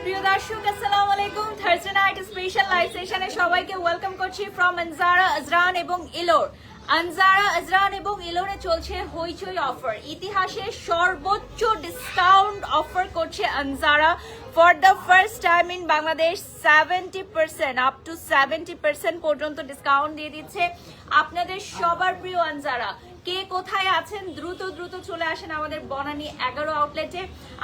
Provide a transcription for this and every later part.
প্রিয় দর্শক আসসালামু আলাইকুম থার্সডে নাইট স্পেশাল লাইভ সেশনে সবাইকে ওয়েলকাম করছি ফ্রম আনজারা আজরান এবং ইলোর। আনজারা আজরান এবং ইলোরে চলছে হইচই অফার, ইতিহাসে সর্বোচ্চ ডিসকাউন্ট অফার করছে Anzara for the first time in Bangladesh. 70% up to 70% পর্যন্ত ডিসকাউন্ট দিয়ে দিচ্ছে আপনাদের সবার প্রিয় আনজারা। কে কোথায় আছেন দ্রুত দ্রুত চলে আসেন আমাদের বনানী 11 আউটলেটে।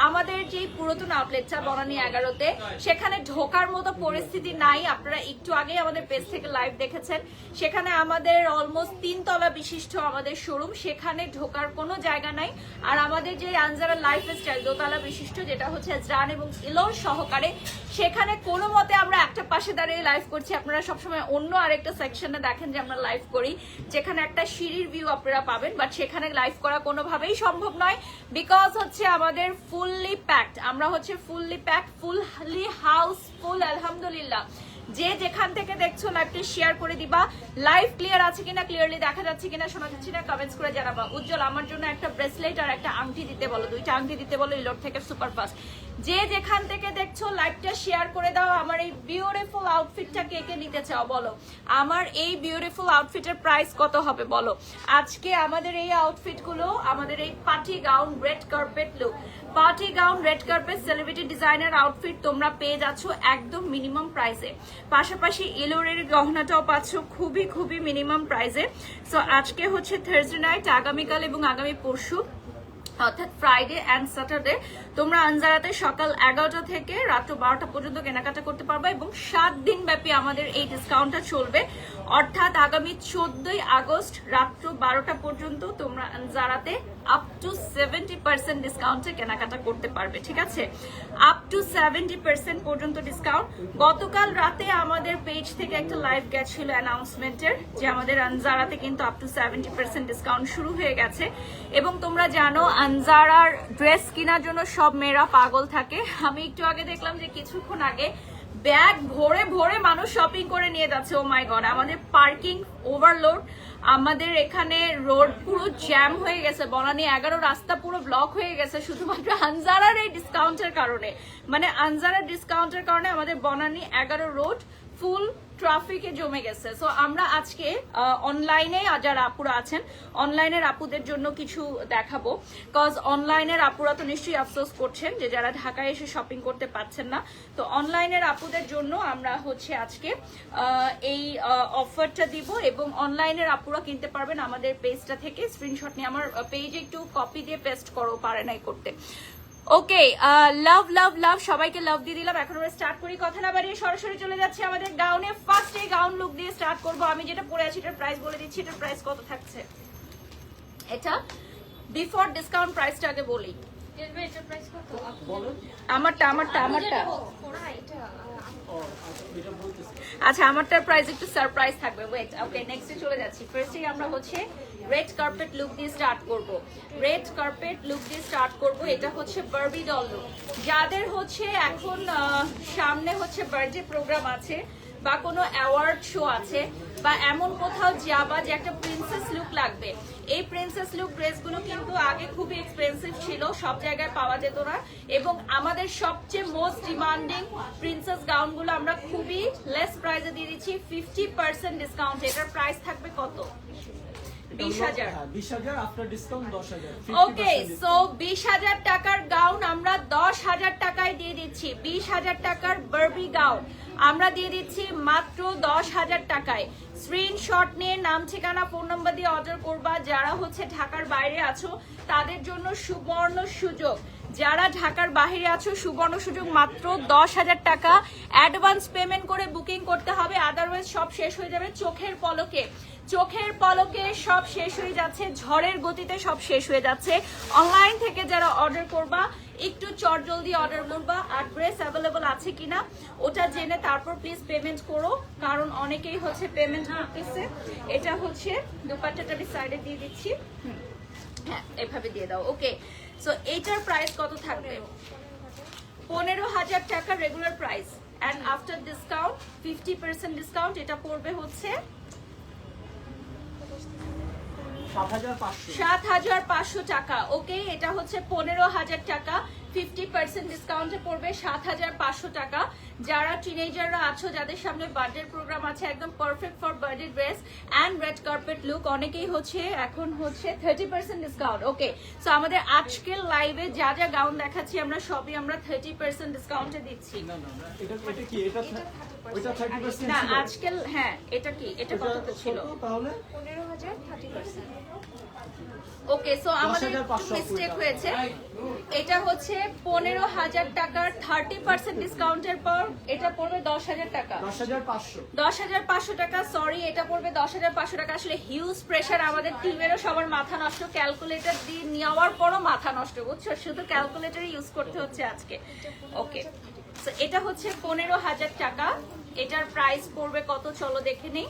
আমাদের যে পুরাতন আউটলেটটা বনানী 11তে, সেখানে ঢোকার মতো পরিস্থিতি নাই। আপনারা একটু আগে আমাদের পেজ থেকে লাইভ দেখেছেন, সেখানে আমাদের অলমোস্ট 3 তলা বিশিষ্ট আমাদের শোরুম, সেখানে ঢোকার কোনো জায়গা নাই। আর আমাদের যে আনজারা লাইফস্টাইল দোতলা বিশিষ্ট, যেটা হচ্ছে আজরান এবং ইলোর সহকারে, সেখানে কোনো মতে আমরা একটা পাশে দাঁড়িয়ে লাইভ করছি। আপনারা সবসময় অন্য আরেকটা সেকশনে দেখেন যে আমরা লাইভ করি, যেখানে একটা সিঁড়ির ভিউ আপনারা পাবেন, বাট সেখানে লাইভ করা কোনোভাবেই সম্ভব নয়, বিকজ হচ্ছে আমাদের ফুললি প্যাকড। আমরা হচ্ছে ফুললি প্যাকড, ফুললি হাউসফুল আলহামদুলিল্লাহ। যে যেখান থেকে দেখছো লাইভটি শেয়ার করে দিবা। লাইভ ক্লিয়ার আছে কিনা, ক্লিয়ারলি দেখা যাচ্ছে কিনা, শোনা যাচ্ছে না, কমেন্টস করে জানাবা। উজ্জ্বল আমার জন্য একটা ব্রেসলেট আর একটা আংটি দিতে বলো, 2টা আংটি দিতে বলো ইলোর থেকে সুপারফাস্ট। যে যেখান থেকে দেখছো লাইভটা শেয়ার করে দাও। আমার এই বিউটিফুল আউটফিটটা কে কে নিতে চাও বলো। আমার এই বিউটিফুল আউটফিটের প্রাইস কত হবে বলো। আজকে আমাদের এই আউটফিটগুলো, আমাদের এই party gown red carpet look, party gown red carpet celebrity designer outfit তোমরা পেয়ে যাচ্ছ একদম মিনিমাম প্রাইসে। পাশাপাশি ইলোরের গহনাটাও পাচ্ছ খুবই খুবই মিনিমাম প্রাইসে। সো আজকে হচ্ছে থার্সডে নাইট, আগামীকাল এবং আগামী পরশু অর্থাৎ ফ্রাইডে অ্যান্ড স্যাটারডে তোমরা আনজারাতে সকাল 11টা থেকে রাত 12টা পর্যন্ত কেনাকাটা করতে পারবে এবং 7 দিন ব্যাপী আমাদের এই ডিসকাউন্টটা চলবে। অর্থাৎ আগামী 14ই আগস্ট রাত্র 12টা পর্যন্ত তোমরা আনজারাতে আপ টু 70% ডিসকাউন্টে কেনাকাটা করতে পারবে, ঠিক আছে? আপ টু 70% পর্যন্ত ডিসকাউন্ট। গতকাল রাতে আমাদের পেজ থেকে একটা লাইভ গেছিল অ্যানাউন্সমেন্টের, যে আমাদের আনজারাতে কিন্তু আপ টু 70% ডিসকাউন্ট শুরু হয়ে গেছে। এবং তোমরা জানো আনজারার ড্রেস কেনার জন্য সব মেয়েরা পাগল থাকে। আমি একটু আগে দেখলাম যে কিছুক্ষণ আগে ব্যাগ ভরে ভরে মানুষ শপিং করে নিয়ে যাচ্ছে। ও মাই গড, আমাদের পার্কিং ওভারলোড, আমাদের এখানে রোড পুরো জ্যাম হয়ে গেছে। বনানী 11 রাস্তা পুরো ব্লক হয়ে গেছে শুধুমাত্র আনজারার এই ডিসকাউন্টের কারণে। মানে আনজারার ডিসকাউন্টের কারণে আমাদের বনানী 11 রোড ফুল ট্রাফিকে জমে গেছে। সো আমরা আজকে অনলাইনে যারা আপুরা আছেন, অনলাইনের আপুদের জন্য কিছু দেখাবো, কজ অনলাইনের আপুরা তো নিশ্চয়ই আফসোস করছেন যে যারা ঢাকায় এসে শপিং করতে পারছেন না। তো অনলাইনের আপুদের জন্য আমরা হচ্ছে আজকে এই অফারটা দিব এবং অনলাইনের আপুরা কিনতে পারবেন আমাদের পেজটা থেকে। স্ক্রিনশট নিয়ে আমার পেজে একটু কপি দিয়ে পেস্ট করো, পারে নাই করতে। ওকে, লাভ লাভ লাভ, সবাইকে লাভ দিয়ে দিলাম। এখন আমরা স্টার্ট করি, কথা না বাড়িয়ে সরাসরি চলে যাচ্ছি আমাদের গাউনে। ফার্স্ট এই গাউন লুক দিয়ে স্টার্ট করব। আমি যেটা পরে আছি এটার প্রাইস বলে দিচ্ছি। এটার প্রাইস কত থাকছে, এটা বিফোর ডিসকাউন্ট প্রাইসটা আগে বলি। আমারটা আচ্ছা, আমারটার প্রাইস একটু সারপ্রাইজ থাকবে। ওয়েট, ওকে নেক্সটে চলে যাচ্ছি। ফার্স্টেই আমরা হচ্ছে রেড কার্পেট লুক দিয়ে স্টার্ট করব। রেড কার্পেট লুক দিয়ে স্টার্ট করব। এটা হচ্ছে বারবি ডল লুক। যাদের হচ্ছে এখন সামনে হচ্ছে বার্থডে প্রোগ্রাম আছে বা কোনো অ্যাওয়ার্ড শো আছে বা এমন কোথাও যাবা যে একটা প্রিন্সেস লুক লাগবে, এই প্রিন্সেস লুক ড্রেসগুলো কিন্তু আগে খুবই এক্সপেন্সিভ ছিল, সব জায়গায় পাওয়া যেত না। এবং আমাদের সবচেয়ে মোস্ট ডিমান্ডিং প্রিন্সেস গাউনগুলো আমরা খুবই লেস প্রাইসে দিয়ে দিচ্ছি 50% ডিসকাউন্ট। এটার প্রাইস থাকবে কত? 20,000। 20,000 আফটার ডিসকাউন্ট 10,000। ওকে, সো 20,000 টাকার গাউন আমরা 10,000 টাকায় দিয়ে দিচ্ছি। 20,000 টাকার বারবি গাউন আমরা দিয়ে দিচ্ছি মাত্র 10,000 টাকায়। স্ক্রিনশট নিয়ে নাম, ঠিকানা, ফোন নাম্বার দিয়ে অর্ডার করবা। যারা হচ্ছে ঢাকার বাইরে আছো তাদের জন্য সুবর্ণ সুযোগ, যারা ঢাকার বাইরে আছো সুবর্ণ সুযোগ, মাত্র 10,000 টাকা অ্যাডভান্স পেমেন্ট করে বুকিং করতে হবে, আদারওয়াইজ সব শেষ হয়ে যাবে চোখের পলকে। চোখের পলকে সব শেষ হয়ে যাচ্ছে, ঝড়ের গতিতে সব শেষ হয়ে যাচ্ছে। অনলাইন থেকে যারা অর্ডার করবা একটু চটজলদি অর্ডার করবা। আর ড্রেস অ্যাভেলেবল আছে কিনা ওটা জেনে তারপর প্লিজ পেমেন্ট করো, কারণ অনেকেই হচ্ছে পেমেন্ট করতেছে। এটা হচ্ছে দুপাট্টাটা সাইডে দিয়ে দিচ্ছি, হ্যাঁ এভাবে দিয়ে দাও। ওকে, সো এইটার প্রাইস কত থাকবে? 15,000 টাকা regular price, and after discount 50% discount এটা পড়বে হচ্ছে 7,500 টাকা। ওকে, এটা হচ্ছে 15,000 টাকা 50% ডিসকাউন্টে পড়বে 7500 টাকা। যারা টিনেজাররা আছো, যাদের সামনে বার্থডে প্রোগ্রাম আছে, একদম perfect for birthday dress and red carpet look, অনেকেই হচ্ছে এখন হচ্ছে 30% ডিসকাউন্ট। ওকে, সো আমাদের আজকের লাইভে যা যা গাউন দেখাচ্ছি আমরা সবই আমরা 30% ডিসকাউন্টে দিচ্ছি। না না না, এটা কি এটা ওইটা 30% না ছিল আজকাল, হ্যাঁ এটা কি, এটা কত ছিল? তাহলে 15000 30%। ওকে, সো আমাদের 10,500 মিস্টেক হয়েছে। এটা হচ্ছে 15000 টাকার 30% ডিসকাউন্টের পর এটা পড়বে 10000 টাকা। 10500 10500 টাকা, সরি এটা পড়বে 10500 টাকা। আসলে হিউজ প্রেসার আমাদের টিমেরও, সবার মাথা নষ্ট, ক্যালকুলেটর দিয়ে নেওয়ার পরও মাথা নষ্ট, বুঝছো, শুধু ক্যালকুলেটর ইউজ করতে হচ্ছে আজকে। ওকে, সো এটা হচ্ছে 15000 টাকা। এটার প্রাইস পড়বে কত চলো দেখে নেই,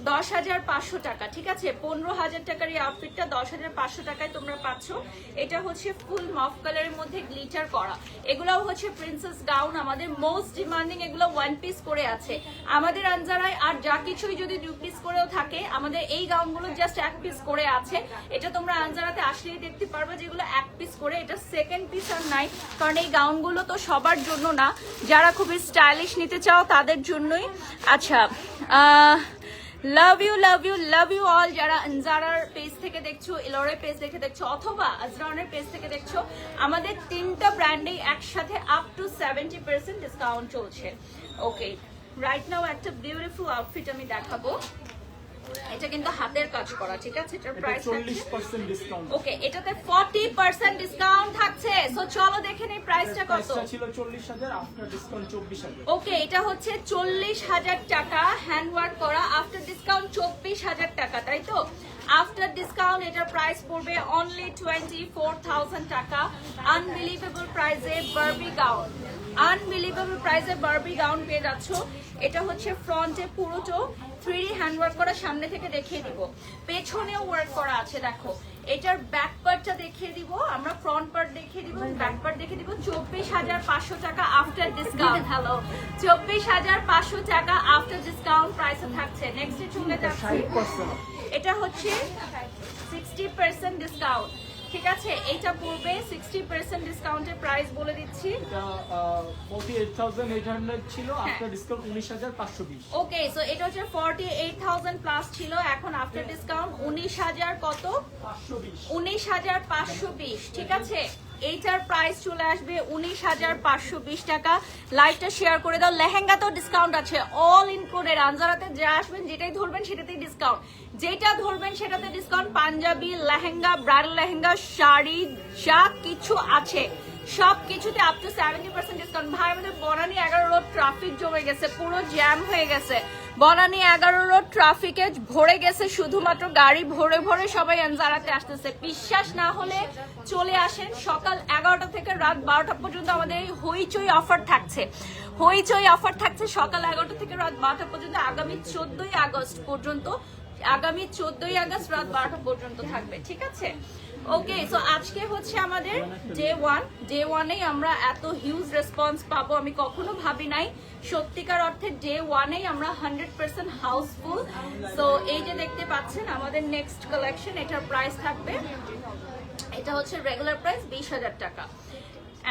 10500 টাকা। ঠিক আছে, 15000 টাকার এই আউটফিটটা 10500 টাকায় তোমরা পাচ্ছ। এটা হচ্ছে ফুল মফ কালারের মধ্যে গ্লিটার করা, এগুলাও হচ্ছে প্রিন্সেস গাউন, আমাদের মোস্ট ডিমান্ডিং, এগুলো ওয়ান পিস করে আছে আমাদের আনজারায়। আর যা কিছুই যদি 2 পিস করেও থাকে, আমাদের এই গাউনগুলো জাস্ট 1 পিস করে আছে। এটা তোমরা আনজারাতে আসলেই দেখতে পারবে যেগুলো 1 পিস করে, এটা সেকেন্ড পিস আর নাই, কারণ এই গাউনগুলো তো সবার জন্য না, যারা খুবই স্টাইলিশ নিতে চাও তাদের জন্যই। আচ্ছা, love you love you love you all, যারা আনজারার পেজ থেকে দেখছো, ইলোরের পেজ থেকে দেখছো, অথবা আজরানের পেজ থেকে দেখছো, আমাদের 3টা ব্র্যান্ডেই একসাথে আপ টু 70% ডিসকাউন্ট চলছে। ওকে, রাইট নাও একটা বিউটিফুল আউটফিট আমি দেখাবো। এটা কিন্তু হাতের কাজ করা, ঠিক আছে, এটার প্রাইস 40% ডিসকাউন্ট। ওকে, এটাতে 40% ডিসকাউন্ট থাকছে। সো চলো দেখে নেই প্রাইসটা কত। প্রাইসটা ছিল 40000, আফটার ডিসকাউন্ট 24000। ওকে, এটা হচ্ছে 40000 টাকা হ্যান্ড ওয়ার্ক করা, আফটার ডিসকাউন্ট 24000 টাকা, তাই তো? আফটার ডিসকাউন্ট এটার প্রাইস পড়বে অনলি 24000 টাকা। আনবিলিভেবল প্রাইসে বারবি গাউন, আনবিলিভেবল প্রাইসে বারবি গাউন পেয়ে যাচ্ছ। এটা হচ্ছে ফ্রন্টে পুরোটো 3D হ্যান্ড ওয়ার্ক করা, সামনে থেকে দেখিয়ে দিব, পেছনেও ওয়ার্ক করা আছে। দেখো, এটার ব্যাক পার্টটা দেখিয়ে দিব, আমরা ফ্রন্ট পার্ট দেখিয়ে দিব, ব্যাক পার্ট দেখিয়ে দিব। 24500 টাকা আফটার ডিসকাউন্ট। হ্যালো, 24500 টাকা আফটার ডিসকাউন্ট প্রাইসে থাকছে। নেক্সটে চলে যাচ্ছি, 60% এটা হচ্ছে 60% ডিসকাউন্ট। ঠিক আছে, এটা পড়বে 60% ডিসকাউন্টের প্রাইস বলে দিচ্ছি। এটা 48800 ছিল, আফটার ডিসকাউন্ট 19520। ওকে, সো এটা হচ্ছে 48000 প্লাস ছিল, এখন আফটার ডিসকাউন্ট 19000 কত, 19520। ঠিক আছে, এইটার প্রাইস চলে আসবে 19520 টাকা। লাইভটা শেয়ার করে দাও। লেহেঙ্গাতেও ডিসকাউন্ট আছে, অল ইনক্লুডেড। আনজারাতে যা আসবেন, যেটাই ধরবেন সেটাতেই ডিসকাউন্ট, যেটা ধরবেন সেটাতে ডিসকাউন্ট। পাঞ্জাবি, লেহেঙ্গা, ব্রাইডাল লেহেঙ্গা, শাড়ি, যা কিছু আছে সব কিছুতে আপ টু 70% ডিসকাউন্ট। ভাই, আমাদের বনানী 11 রোড ট্রাফিক জমে গেছে, পুরো জ্যাম হয়ে গেছে। বনানী 11 রোড ট্রাফিকে ভরে গেছে, শুধুমাত্র গাড়ি ভরে ভরে সবাই আনজারাতে আসতেছে। বিশ্বাস না হলে চলে আসেন, সকাল 11টা থেকে রাত 12টা পর্যন্ত আমাদের এই হইচই অফার থাকছে। হইচই অফার থাকছে সকাল 11টা থেকে রাত 12টা পর্যন্ত, আগামী 14ই আগস্ট পর্যন্ত, আগামী 14ই আগস্ট রাত 12টা পর্যন্ত থাকবে। ঠিক আছে, ওকে, সো আজকে হচ্ছে আমাদের ডে ওয়ানেই আমরা এত হিউজ রেসপন্স পাবো আমি কখনো ভাবি নাই। সত্যিকার অর্থে ডে ওয়ানেই আমরা 100% হাউসফুল। সো এই যে দেখতে পাচ্ছেন আমাদের নেক্সট কালেকশন, এটার প্রাইস থাকবে, এটা হচ্ছে রেগুলার প্রাইস 20000 টাকা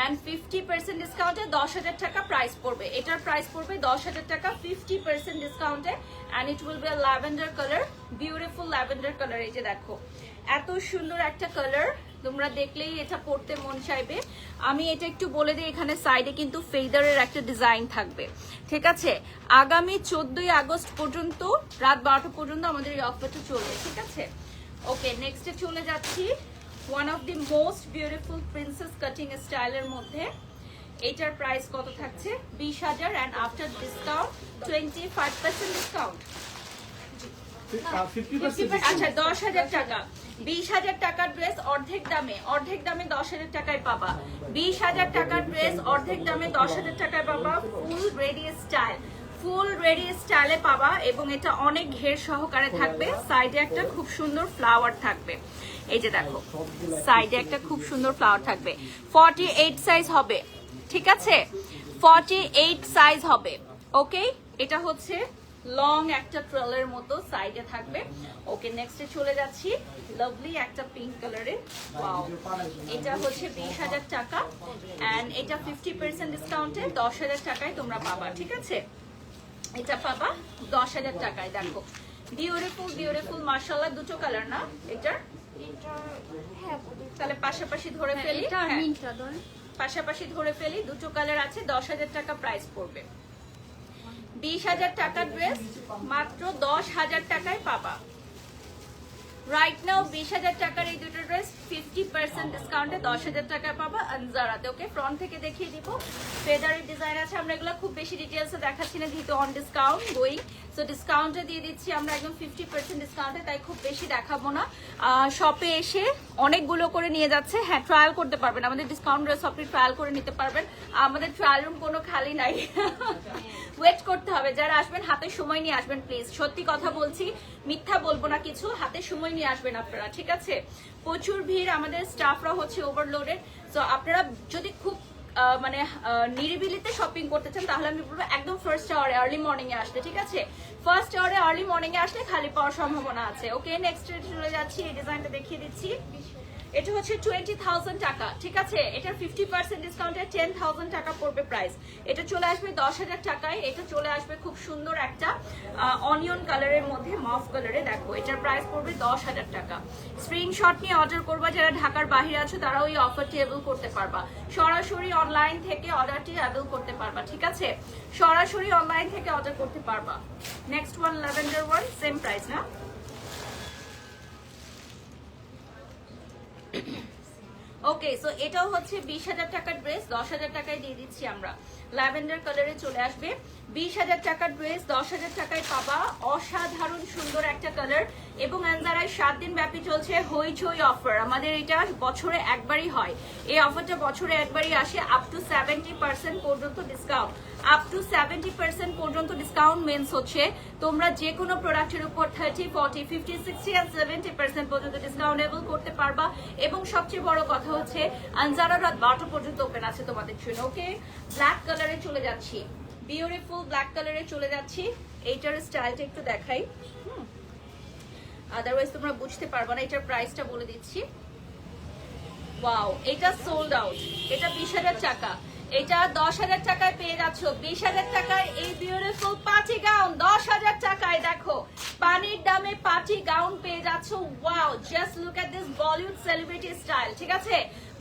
and 50% ডিসকাউন্টে 10000 টাকা প্রাইস পড়বে। এটার প্রাইস পড়বে 10000 টাকা 50% ডিসকাউন্টে, and it will be a lavender color, beautiful lavender color। এই যে দেখো, এত সুন্দর একটা কালার, তোমরা দেখলেই এটা পড়তে মন চাইবে। আমি এটা একটু বলে দিই, এখানে সাইডে কিন্তু ফেদারের একটা ডিজাইন থাকবে। ঠিক আছে, আগামী 14ই আগস্ট পর্যন্ত রাত 12টা পর্যন্ত আমাদের এই অফারটা চলবে। ঠিক আছে, ওকে, নেক্সটে চলে যাচ্ছি one of the most beautiful princess cutting স্টাইলের মধ্যে। এটার প্রাইস কত থাকছে, 20000 and আফটার ডিসকাউন্ট 25% ডিসকাউন্ট। আচ্ছা, 10000 টাকা, 20000 টাকার ড্রেস অর্ধেক দামে, 10000 টাকায় পাবা। 20000 টাকার ড্রেস অর্ধেক দামে 10000 টাকায় পাবা। Full ready style, full ready স্টাইলে পাবা, এবং এটা অনেক ঘের সহকারে থাকবে। সাইডে একটা খুব সুন্দর ফ্লাওয়ার থাকবে, এই যে দেখো, সাইডে একটা খুব সুন্দর ফ্লাওয়ার থাকবে। 48 সাইজ হবে, ঠিক আছে, 48 সাইজ হবে। ওকে, এটা হচ্ছে লং একটা ট্রেলের মতো সাইডে থাকবে। ওকে, নেক্সটে চলে যাচ্ছি লাভলি একটা পিঙ্ক কালারের। ওয়াও, এটা হচ্ছে 20,000 টাকা এন্ড এটা 50% ডিসকাউন্টে 10,000 টাকায় তোমরা পাবা। ঠিক আছে, এটা পাবা 10,000 টাকায়। দেখো বিউটিফুল বিউটিফুল মাশাআল্লাহ, দুটো কালার না এটার? তাহলে পাশাপাশি ধরে ফেলি, পাশাপাশি ধরে ফেলি, দুটো কালার আছে, 10,000 টাকা প্রাইস পড়বে। 20,000 টাকার ড্রেস মাত্র 10,000 টাকায় পাবা। রাইট নাও 20,000 টাকার এই দুটো ড্রেস 50% ডিসকাউন্টে 10,000 টাকায় পাবা আনজারাতে। ওকে, ফ্রন্ট থেকে দেখিয়ে দিব, ফেদারের ডিজাইন আছে। আমরা এগুলো খুব বেশি ডিটেলসে দেখাচ্ছি না যেহেতু অন ডিসকাউন্ট গোয়িং, সো ডিসকাউন্টে দিয়ে দিচ্ছি আমরা একদম 50% ডিসকাউন্টে, তাই খুব বেশি দেখাবো না। শপে এসে অনেকগুলো করে নিয়ে যাচ্ছে। হ্যাঁ, ট্রায়াল করতে পারবেন, আমাদের ডিসকাউন্ট ড্রেস আপনি ট্রায়াল করে নিতে পারবেন। আমাদের ট্রায়াল রুম কোনো খালি নাই, ওয়েট করতে হবে। যারা আসবেন হাতে সময় নিয়ে আসবেন প্লিজ, সত্যি কথা বলছি, মিথ্যা বলবো না কিছু, হাতে সময় নিয়ে আসবেন আপনারা। ঠিক আছে, প্রচুর ভিড়, আমাদের স্টাফরা হচ্ছে ওভারলোডেড। সো আপনারা যদি খুব মানে নিরিবিলিতে শপিং করতে চান তাহলে আমি বলবো একদম ফার্স্ট আওয়ারে আর্লি মর্নিং এ আসতে। ঠিক আছে, ফার্স্ট আওয়ারে আর্লি মর্নিং এ আসলে খালি পাওয়ার সম্ভাবনা আছে। ওকে, নেক্সট চলে যাচ্ছি, এই ডিজাইনটা দেখিয়ে দিচ্ছি। এটা হচ্ছে 20,000 টাকা। ঠিক আছে, এটার 50% ডিসকাউন্টে 10,000 টাকা পড়বে প্রাইস। এটা চলে আসবে 10,000 টাকায়। এটা চলে আসবে খুব সুন্দর একটা অনিয়ন কালারের মধ্যে, মফ কালারে। দেখো এটার প্রাইস পড়বে 10,000 টাকা। স্ক্রিনশট নিয়ে অর্ডার করবা, যারা ঢাকার বাইরে আছো তারাও এই অফারটি অ্যাভেল করতে পারবা। সরাসরি অনলাইন থেকে অর্ডারটি অ্যাভেল করতে পারবা। ঠিক আছে, সরাসরি অনলাইন থেকে অর্ডার করতে পারবা। Next one lavender one, same price না? ওকে, সো এটাও হচ্ছে 20,000 টাকার ড্রেস, 10,000 টাকায় দিয়ে দিচ্ছি আমরা। ল্যাভেন্ডার কালারে চলে আসবে, 20,000 টাকার ড্রেস 10,000 টাকায় পাবা। অসাধারণ সুন্দর একটা কালার, এবং আনজারায় 7 দিন ব্যাপী চলছে হইচই অফার। আমাদের এটা বছরে একবারই হয়, এই অফারটা বছরে একবারই আসে। আপ টু 70% পর্যন্ত ডিসকাউন্ট, আপ টু 70% পর্যন্ত ডিসকাউন্ট মিন্স হচ্ছে তোমরা যে কোনো প্রোডাক্টের উপর 30, 40, 50, 60 and 70% পর্যন্ত ডিসকাউন্ট অ্যাভেল করতে পারবা। এবং সবচেয়ে বড় কথা হচ্ছে আনজারা রাত 12টা পর্যন্ত ওপেন আছে তোমাদের জন্য। ওকে, ব্ল্যাক কালারে চলে যাচ্ছি, বিউটিফুল ব্ল্যাক কালারে চলে যাচ্ছি। এইটার স্টাইলটা একটু দেখাই, আদারওয়াইজ তোমরা বুঝতে পারবা না। এটার প্রাইসটা বলে দিচ্ছি। ওয়াও, এটা সোল্ড আউট, এটা 20,000 টাকা। এটা 10,000 টাকায় পেয়ে যাচ্ছ। 20,000 টাকায় এই বিউটিফুল পার্টি গাউন 10,000 টাকায়। দেখো পানির দামে পার্টি গাউন পেয়ে যাচ্ছ। Wow, just look at this Bollywood celebrity style. ঠিক আছে,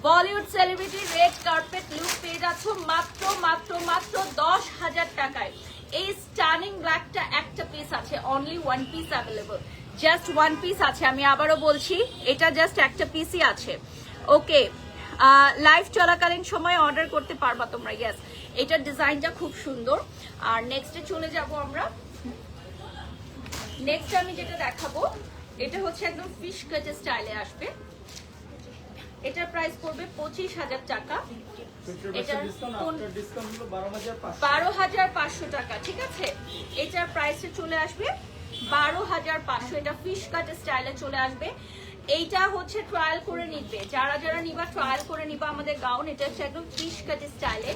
Bollywood celebrity red carpet look পেয়ে যাচ্ছ মাত্র মাত্র মাত্র 10,000 টাকায়। এই স্টানিং ব্ল্যাকটা একটা পিস আছে, only one piece available, just one piece আছে। আমি আবারও বলছি, এটা জাস্ট একটা পিসই আছে। ওকে, লাইভ চলাকালীন সময় অর্ডার করতে পারবা তোমরা। ইয়েস, এটার ডিজাইনটা খুব সুন্দর। আর নেক্সটে চলে যাব আমরা। নেক্সট আমি যেটা দেখাবো এটা হচ্ছে একদম ফিশ কাট স্টাইলে আসবে। এটার প্রাইস পড়বে 25,000 টাকা। এটা 12,500 টাকা। ঠিক আছে, এটার প্রাইসে চলে আসবে 12,500। এটা ফিশ কাট স্টাইলে চলে আসবে। এইটা হচ্ছে ট্রায়াল করে নিবে, যারা যারা নিবা ট্রায়াল করে নিবা আমাদের গাউন। এটা হচ্ছে একদম ফিশ কাট স্টাইলে,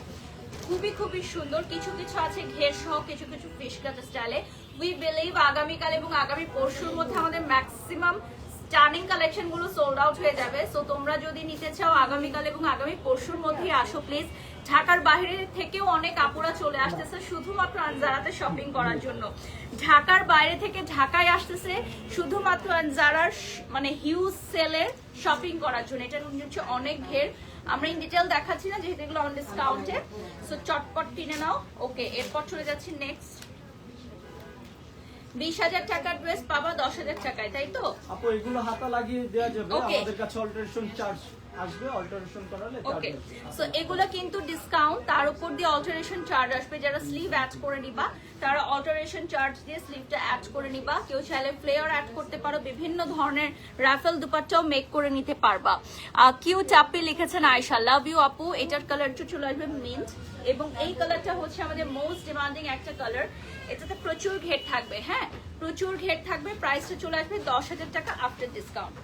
খুবই খুবই সুন্দর। কিছু কিছু আছে ঘের সহ, কিছু কিছু ফিশ কাট স্টাইলে। উই বিলিভ আগামীকাল এবং আগামী পরশুর মধ্যে আমাদের ম্যাক্সিমাম স্টার্নিং কালেকশন গুলো সোল্ড আউট হয়ে যাবে। সো তোমরা যদি নিতে চাও আগামীকাল এবং আগামী পরশুর মধ্যেই আসো প্লিজ। ঢাকার বাইরে থেকেও অনেক আপুরা চলে আসতেছে শুধুমাত্র আনজারাতে শপিং করার জন্য। ঢাকার বাইরে থেকে ঢাকায় আসতেছে শুধুমাত্র আনজারার মানে হিউজ সেলে শপিং করার জন্য। এটা হচ্ছে অনেক ঘের, আমরা ইন ডিটেল দেখাচ্ছি না যেহেতু এগুলো অন ডিসকাউন্টে। সো চটপট কিনে নাও। ওকে, এরপর চলে যাচ্ছি নেক্সট। 20,000 টাকার ড্রেস পাবা 10,000 টাকায়, তাই তো আপু? এগুলো হাতা লাগিয়ে দেওয়া যাবে, আমাদের কাছে অল্টারেশন চার্জ আসবে, অল্টারেশন করালে। ওকে, সো এগুলো কিন্তু ডিসকাউন্ট, তার উপর দিয়ে অল্টারেশন চার্জ আসবে। যারা স্লিভ অ্যাড করে নিবা তারা অল্টারেশন চার্জ দিয়ে স্লিভটা অ্যাড করে নিবা। কেউ চাইলে ফ্লেয়ার অ্যাড করতে পারো, বিভিন্ন ধরনের রাফেল দুপাট্টাও মেক করে নিতে পারবা। কিউ চাপি লিখেছেন আয়শা, লাভ ইউ আপু। এটার কালারটা চলে আসবে মিন্ট, এবং এই কালারটা হচ্ছে আমাদের মোস্ট ডিমান্ডিং একটা কালার। এটাতে প্রচুর ঘের থাকবে, হ্যাঁ প্রচুর ঘের থাকবে। প্রাইসটা চলে আসবে 10,000 টাকা আফটার ডিসকাউন্ট।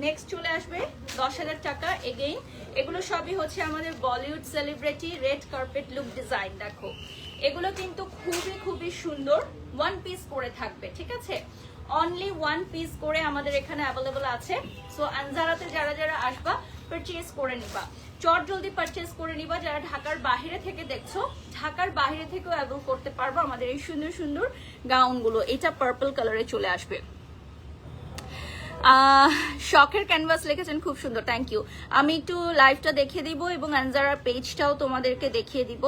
নেক্সট চলে আসবে 10,000 টাকা এগেইন। এগুলো সবই হচ্ছে আমাদের Bollywood celebrity red carpet look design. দেখো এগুলো কিন্তু খুবই খুবই সুন্দর, ওয়ান পিস করে থাকবে, ঠিক আছে? অনলি ওয়ান পিস করে আমাদের এখানে অ্যাভেলেবল আছে। সো আনজারাতে যারা যারা আসবা পারচেজ করে নিবা, চট জলদি পারচেজ করে নিবা। যারা ঢাকার বাইরে থেকে দেখছো, ঢাকার বাইরে থেকেও অ্যাভেল করতে পারবো আমাদের এই সুন্দর সুন্দর গাউনগুলো। এটা পার্পল কালারে চলে আসবে। শখের ক্যানভাস লিখেছেন, খুব সুন্দর, থ্যাংক ইউ। আমি একটু লাইভটা দেখিয়ে দিব এবং আনজারার পেজটাও তোমাদেরকে দেখিয়ে দিব।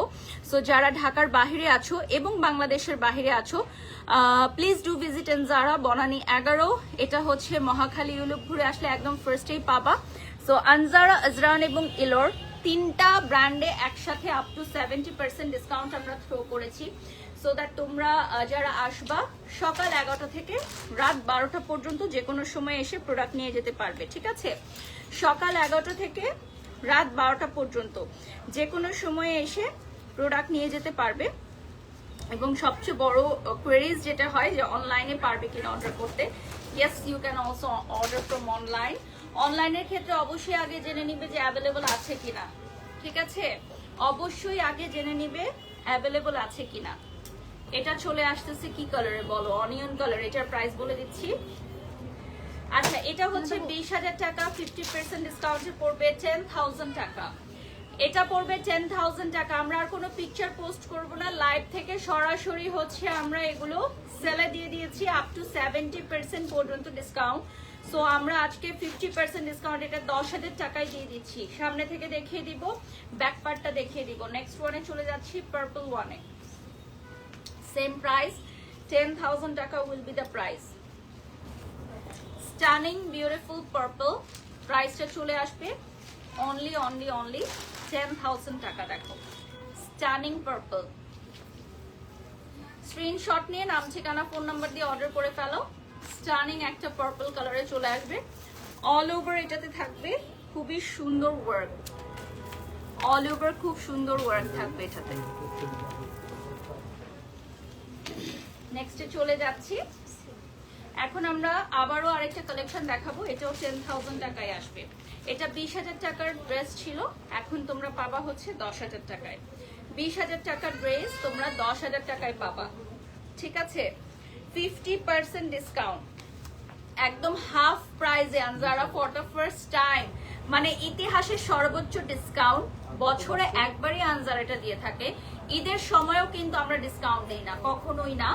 সো যারা ঢাকার বাহিরে আছো এবং বাংলাদেশের বাহিরে আছো, please do visit Anjara Banani 11। এটা হচ্ছে মহাখালী ইউলুপ ঘুরে আসলে একদম ফার্স্টেই পাবা। সো আনজারা, আজরান এবং ইলোর তিনটা ব্র্যান্ডে একসাথে আপ টু 70% ডিসকাউন্ট আমরা থ্রো করেছি। সো দ্যাট তোমরা যারা আসবা সকাল 11টা থেকে রাত 12টা পর্যন্ত যে কোনো সময় এসে প্রোডাক্ট নিয়ে যেতে পারবে, ঠিক আছে? সকাল 11টা থেকে রাত 12টা পর্যন্ত যে কোনো সময়ে এসে প্রোডাক্ট নিয়ে যেতে পারবে। এবং সবচেয়ে বড় কোয়েরিজ যেটা হয় যে অনলাইনে পারবে কিনা অর্ডার করতে। Yes, you can also order from online. অনলাইনের ক্ষেত্রে অবশ্যই আগে জেনে নিবে যে অ্যাভেলেবল আছে কিনা, ঠিক আছে? অবশ্যই আগে জেনে নিবে অ্যাভেলেবল আছে কিনা। এটা চলে আসতেছে কি কালারে বলো? Onion colour. এটার প্রাইস বলে দিচ্ছি। আচ্ছা, এটা হচ্ছে 20,000 টাকা, 50% ডিসকাউন্টে পড়বে 10,000 টাকা। এটা পড়বে 10,000 টাকা। আমরা আর কোনো পিকচার পোস্ট করব না, লাইভ থেকে সরাসরি হচ্ছে আমরা এগুলো সেলে দিয়ে দিয়েছি আপ টু 70% পর্যন্ত ডিসকাউন্ট। সো আমরা আজকে 50% ডিসকাউন্ট এটা 10,000 টাকায় দিয়ে দিচ্ছি। সামনে থেকে দেখিয়ে দিব, ব্যাক পার্টটা দেখিয়ে দিব। নেক্সট ওয়ানে চলে যাচ্ছি, পার্পল ওয়ানে। সেম প্রাইস, 10,000 টাকা will be the price. Stunning beautiful purple, প্রাইসটা চলে আসবে অনলি 10,000 টাকা। দেখো স্টানিং পার্পল। স্ক্রিনশট নিয়ে নাম, ঠিকানা, ফোন নাম্বার দিয়ে অর্ডার করে ফেলো। স্টানিং একটা পার্পল কালারে চলে আসবে। অল ওভার এটাতে থাকবে খুবই সুন্দর ওয়ার্ক, অল ওভার খুব সুন্দর ওয়ার্ক থাকবে এটাতে। নেক্সটে চলে যাচ্ছি। এখন আমরা আবারও আরেকটা কালেকশন দেখাবো। এটাও 10,000 টাকায় আসবে। এটা 20,000 টাকার ড্রেস ছিল, এখন তোমরা পাবা হচ্ছে 10,000 টাকায়। 20,000 টাকার ড্রেস তোমরা 10,000 টাকায় পাবা, ঠিক আছে? 50% ডিসকাউন্ট, একদম হাফ প্রাইসে Anjara for the first time. মানে ইতিহাসের সর্বোচ্চ ডিসকাউন্ট, বছরে একবারই আনজারা এটা দিয়ে থাকে। ঈদের সময়ও কিন্তু আমরা ডিসকাউন্ট দেই না, কখনোই না।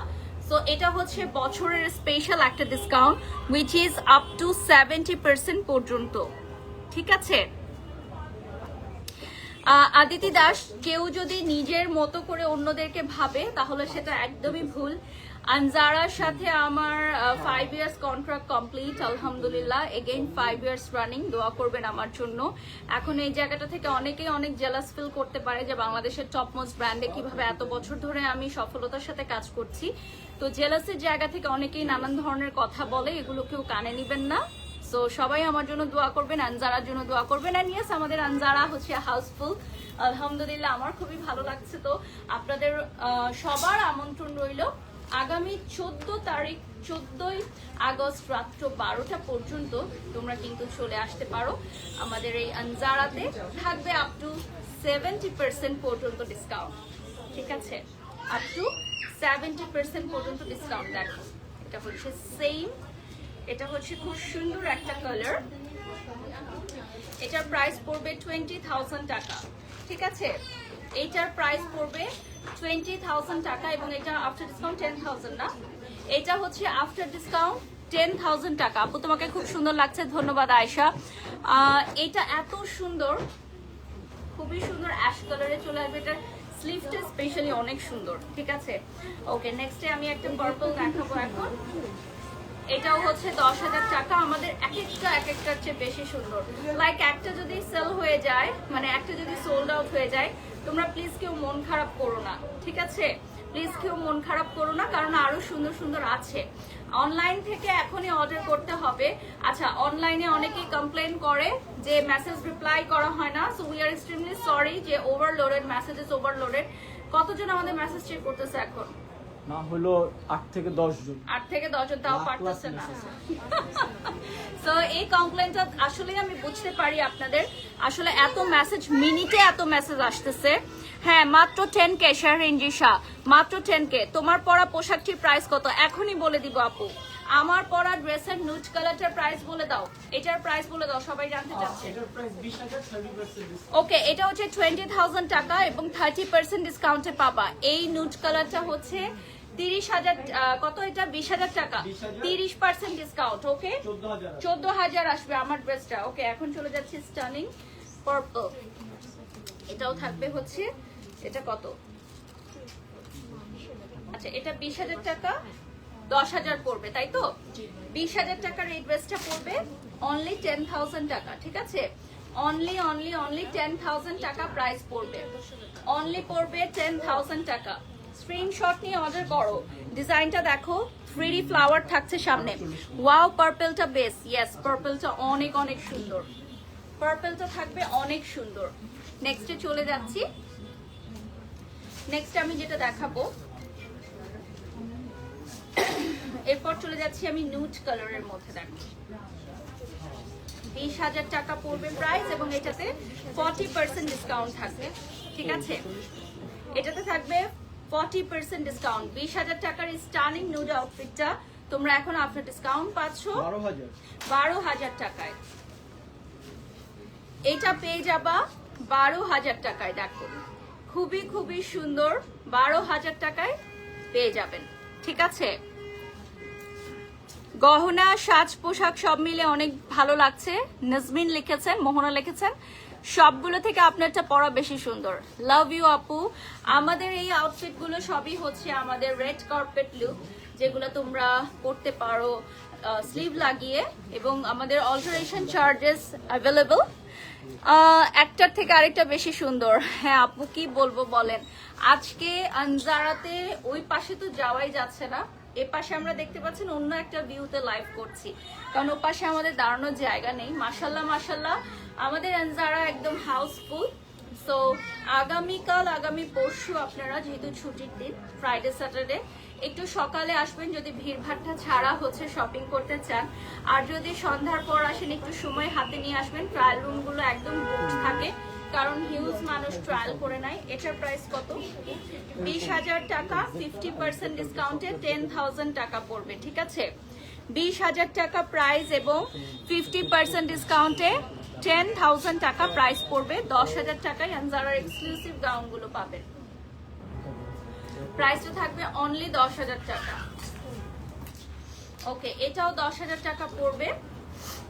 সো এটা হচ্ছে বছরের স্পেশাল একটা discount, which is up to 70% পর্যন্ত, ঠিক আছে? আদিতি দাস, কেউ যদি নিজের মতো করে অন্যদেরকে ভাবে তাহলে সেটা একদমই ভুল। আনজারার সাথে আমার 5 ইয়ার্স কন্ট্রাক্ট কমপ্লিট, আলহামদুলিল্লাহ। Again 5 years running. দোয়া করবেন আমার জন্য। এখন এই জায়গাটা থেকে অনেকেই অনেক জেলাস ফিল করতে পারে যে বাংলাদেশের টপ মোস্ট ব্র্যান্ডে কিভাবে এত বছর ধরে আমি সফলতার সাথে কাজ করছি। তো জেলাসের জায়গা থেকে অনেকেই নানান ধরনের কথা বলে, এগুলো কেউ কানে নিবেন না। সো সবাই আমার জন্য দোয়া করবেন, আনজারার জন্য দোয়া করবেন। অ্যান্ড ইয়েস, আমাদের আনজারা হচ্ছে হাউসফুল, আলহামদুলিল্লাহ। আমার খুবই ভালো লাগছে। তো আপনাদের সবার আমন্ত্রণ রইল আগামী 14ই আগস্ট রাত্র 12টা পর্যন্ত তোমরা কিন্তু চলে আসতে পারো আমাদের এই আনজারাতে। থাকবে আপ টু 70% পর্যন্ত ডিসকাউন্ট, ঠিক আছে? আপ টু 70% পর্যন্ত ডিসকাউন্ট। দেখো এটা হচ্ছে সেম, এটা হচ্ছে খুব সুন্দর একটা কালার। এটার প্রাইস পড়বে 20,000 টাকা, ঠিক আছে? এইটার প্রাইস পড়বে 20,000 টাকা এবং এটা আফটার ডিসকাউন্ট 10,000 না, এটা হচ্ছে আফটার ডিসকাউন্ট 10,000 টাকা। আপু তোমাকে খুব সুন্দর লাগছে, ধন্যবাদ আয়েশা। এটা এত সুন্দর, খুবই সুন্দর অ্যাশ কালারে চলে আসবে। এটার স্লিভটা স্পেশালি অনেক সুন্দর, ঠিক আছে? ওকে, নেক্সটে আমি একটা পার্পল দেখাবো এখন। এটাও হচ্ছে 10,000 টাকা। আমাদের এক একটার চেয়ে বেশি সুন্দর। লাইক একটা যদি সেল হয়ে যায়, মানে একটা যদি সোল্ড আউট হয়ে যায়, তোমরা প্লিজ কেউ মন খারাপ করো না, ঠিক আছে? প্লিজ কেউ মন খারাপ করো না, কারণ আরো সুন্দর সুন্দর আছে। অনলাইন থেকে এখনই অর্ডার করতে হবে। আচ্ছা, অনলাইনে অনেকেই কমপ্লেন করে যে মেসেজ রিপ্লাই করা হয় না। So we are extremely sorry যে ওভারলোডেড মেসেজেস, ওভারলোডেড। কতজন আমাদের মেসেজ চেক করতেছে এখন? না হলো 8 থেকে 10 জন। 8 থেকে 10 জন তাও পারতেছে না। সো এই কমপ্লেইনটা আসলে আমি বুঝতে পারি আপনাদের, আসলে এত মেসেজ, মিনিটে এত মেসেজ আসতেছে। হ্যাঁ, মাত্র 10K শাহরিনজিশা, মাত্র 10K। তোমার পরা পোশাকটির প্রাইস কত এখনই বলে দিব আপু। আমার পরা ড্রেসের নুড কালারটার প্রাইস বলে দাও, এটার প্রাইস বলে দাও, সবাই জানতে চাচ্ছে। এটার প্রাইস 20,000, 30% ডিসকাউন্ট। ওকে, এটা হচ্ছে 20,000 টাকা এবং 30% ডিসকাউন্টে পাবা। এই নুড কালারটা হচ্ছে 30,000, কত এটা 20,000 টাকা, 30% ডিসকাউন্ট। ওকে, 14,000 আসবে আমার ড্রেসটা। ওকে, এখন চলে যাচ্ছে স্টানিং পার্পল, এটাও থাকবে হচ্ছে, এটা কত, আচ্ছা এটা 20,000 টাকা, 10,000 পড়বে তাই তো। 20,000 টাকার এই ড্রেসটা পড়বে অনলি 10,000 টাকা, ঠিক আছে। অনলি 10,000 টাকা প্রাইস পড়বে, অনলি পড়বে 10,000 টাকা। স্ক্রিনশট নিয়ে অর্ডার করো। ডিজাইনটা দেখো, 3D ফ্লাওয়ার থাকছে সামনে। ওয়াও, পার্পলটা বেস, ইয়েস পার্পলটা অনেক অনেক সুন্দর, পার্পলটা থাকবে অনেক সুন্দর। নেক্সটে চলে যাচ্ছি। নেক্সট আমি যেটা দেখাবো, এরপর চলে যাচ্ছি আমি নুড কালারের মধ্যে। দেখো 20,000 টাকা পড়বে প্রাইস এবং এটাতে 40% ডিসকাউন্ট থাকবে, ঠিক আছে। এটাতে থাকবে 40% ডিসকাউন্ট। 20,000 টাকার স্টানিং নুড আউটফিটটা তোমরা এখন আপনার ডিসকাউন্ট পাচ্ছ 12,000 টাকায়। এটা পেয়ে যাবা 12,000 টাকায়। দেখো খুবই খুবই সুন্দর, 12,000 টাকায় পেয়ে যাবেন, ঠিক আছে। গহনা, সাজ, পোশাক সব মিলে অনেক ভালো লাগছে। নাজমিন লিখেছেন, মোহনা লিখেছেন, সবগুলো থেকে আপনারটা পরা বেশি সুন্দর। লাভ ইউ আপু। আমাদের এই আউটফিটগুলো সবই হচ্ছে আমাদের রেড কার্পেট লুক, যেগুলো তোমরা করতে পারো স্লিভ লাগিয়ে, এবং আমাদের অল্টারেশন চার্জেস অ্যাভেলেবল। একটার থেকে আরেকটা বেশি সুন্দর। হ্যাঁ আপু, কি বলবো বলেন। আজকে আনজারাতে ওই পাশে তো যাওয়াই যাচ্ছে না, এ পাশে আমরা দেখতে পাচ্ছেন অন্য একটা ভিউতে লাইভ করছি, কারণ ও পাশে আমাদের দাঁড়ানোর জায়গা নেই। মাশাল্লাহ মাশাল্লাহ, আমাদের আনজারা একদম হাউসফুল। সো আগামীকাল, আগামী পরশু আপনারা যেহেতু ছুটির দিন, ফ্রাইডে স্যাটারডে, একটু সকালে আসবেন যদি ভিড়ভাট্টা ছাড়া হচ্ছে শপিং করতে চান। আর যদি সন্ধ্যার পর আসেন একটু সময় হাতে নিয়ে আসবেন। ট্রায়াল রুমগুলো একদম বুকড থাকে, কারণ হিউজ মানুষ ট্রায়াল করে নেয়। এটার প্রাইস কত, 20,000 টাকা, 50% ডিসকাউন্টে 10,000 টাকা পড়বে, ঠিক আছে। 20,000 টাকা প্রাইস এবং 50% ডিসকাউন্টে 10,000 টাকা প্রাইস পড়বে। 10,000 টাকায় আনজারার এক্সক্লুসিভ গাউনগুলো পাবেন। প্রাইসটা থাকবে অনলি 10,000 টাকা। ওকে, এটাও 10,000 টাকা পড়বে।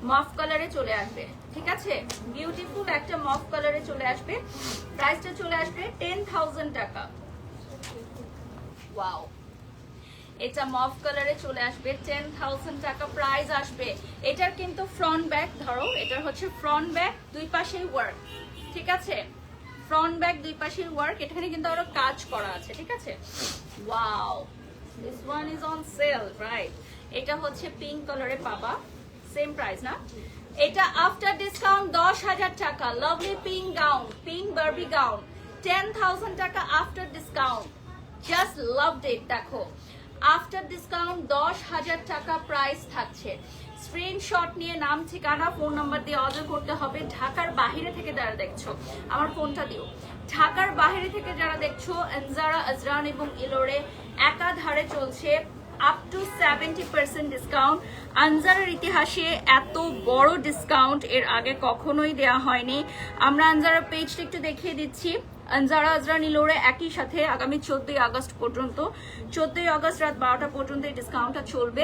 মফ কালারে চলে আসবে, ঠিক আছে। বিউটিফুল একটা মফ কালারে চলে আসবে। প্রাইসটা চলে আসবে 10,000 টাকা। ওয়াও, এটা মফ কালারে চলে আসবে 10,000 টাকা প্রাইস আসবে। এটার কিন্তু ফ্রন্ট ব্যাক, ধরো এটার হচ্ছে ফ্রন্ট ব্যাক, দুই পাশেই ওয়ার্ক, ঠিক আছে। ফ্রন্ট ব্যাক দুই পাশের ওয়ার্ক, এখানে কিন্তু আরো কাজ করা আছে, ঠিক আছে। Wow, this one is on sell, right. এটা হচ্ছে পিঙ্ক কালারে পাবা, সেম প্রাইস না। এটা আফটার ডিসকাউন্ট 10,000 টাকা। Lovely pink gown, pink Barbie gown, 10,000 টাকা after discount. Just loved it. দেখো আফটার ডিসকাউন্ট 10,000 টাকা প্রাইস থাকছে। স্ক্রিনশট নিয়ে নাম, ঠিকানা, ফোন নাম্বার দিয়ে অর্ডার করতে হবে। ঢাকার বাইরে থেকে যারা দেখছো, আমার ফোনটা দিও। ঢাকার বাইরে থেকে যারা দেখছো, আনজারা, আজরান এবং ইলোরে একাধারে চলছে আপ টু 70% ডিসকাউন্ট। আনজারার ইতিহাসে এত বড় ডিসকাউন্ট এর আগে কখনোই দেওয়া হয়নি। আমরা আনজারার পেজটা একটু দেখিয়ে দিচ্ছি। আনজারা, আজরান, ইলোরে একই সাথে আগামী 14ই আগস্ট পর্যন্ত, 14ই আগস্ট রাত 12টা পর্যন্ত এই ডিসকাউন্টটা চলবে।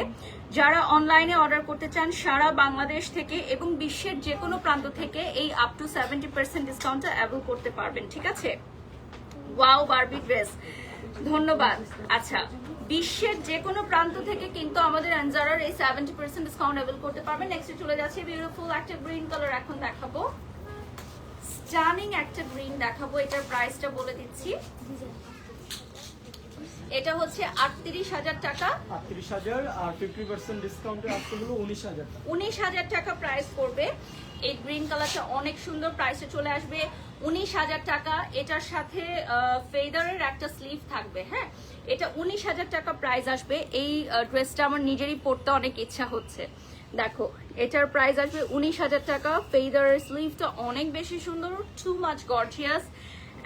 যারা অনলাইনে অর্ডার করতে চান সারা বাংলাদেশ থেকে এবং বিশ্বের যে কোনো প্রান্ত থেকে এই আপ টু 70% ডিসকাউন্টটা অ্যাভেল করতে পারবেন, ঠিক আছে। ওয়াও, বারবি ড্রেস, ধন্যবাদ। আচ্ছা, বিশ্বের যে কোনো প্রান্ত থেকে কিন্তু আমাদের আনজারার এই 70% ডিসকাউন্ট অ্যাভেল করতে পারবেন। নেক্সটে চলে যাচ্ছে বিউটিফুল একটা গ্রিন কালার, এখন দেখাবো স্টানিং একটা গ্রিন দেখাবো। এটার প্রাইসটা বলে দিচ্ছি, এটা হচ্ছে 38,000 টাকা। 38,000 আর 50% ডিসকাউন্টে আসতে হলো 19,000 টাকা। 19,000 টাকা প্রাইস পড়বে। এই গ্রিন কালারটা অনেক সুন্দর, প্রাইসে চলে আসবে 19,000 টাকা। এটার সাথে ফেদারের একটা স্লিভ থাকবে। হ্যাঁ, এটা 19,000 টাকা প্রাইস আসবে। এই ড্রেসটা আমার নিজেরই পরতে অনেক ইচ্ছা হচ্ছে। দেখো, এটার প্রাইস আসবে 19,000 টাকা। ফেদারের স্লিভটা অনেক বেশি সুন্দর, too much gorgeous.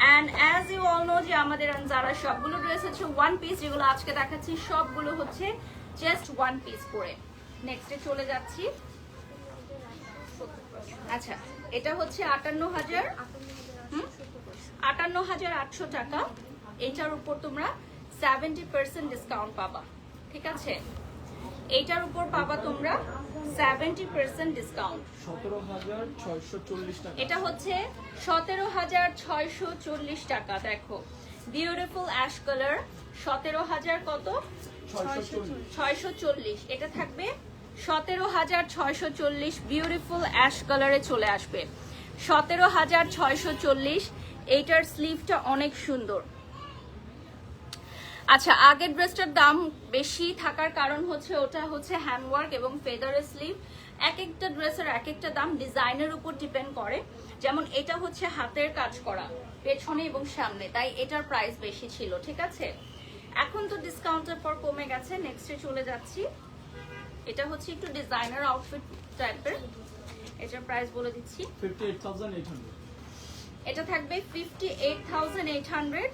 And as you all know যে আমাদের যারা সবগুলো ড্রেস হচ্ছে ওয়ান পিস, যেগুলো আজকে দেখাচ্ছি সবগুলো হচ্ছে জাস্ট ওয়ান পিস করে। নেক্সটে চলে যাচ্ছি। আচ্ছা, এটা হচ্ছে 58,800 টাকা। এটার উপর তোমরা 70% ডিসকাউন্ট পাবা। ঠিক আছে, এইটার উপর পাবা তোমরা 70% ডিসকাউন্ট। 17,640 টাকা। এটা হচ্ছে 17,640 টাকা। দেখো, বিউটিফুল অ্যাশ কালার, 17,000 কত? 640। এটা থাকবে 17,640। বিউটিফুল অ্যাশ কালারে চলে আসবে 17,640। এইটার স্লিভটা অনেক সুন্দর। আচ্ছা, আগের ড্রেসটার দাম বেশি থাকার কারণ হচ্ছে ওটা হচ্ছে হ্যান্ডওয়ার্ক এবং ফেদারের স্লিভ। এক একটা ড্রেসের এক একটা দাম ডিজাইনের উপর ডিপেন্ড করে। যেমন এটা হচ্ছে হাতের কাজ করা পেছনে এবং সামনে, তাই এটার প্রাইস বেশি ছিল। ঠিক আছে, এখন তো ডিসকাউন্টের পর কমে গেছে। নেক্সটে চলে যাচ্ছি। এটা হচ্ছে একটু ডিজাইনার আউটফিট টাইপের। এটার প্রাইস বলে দিচ্ছি, 58,800। এটা থাকবে 58,800।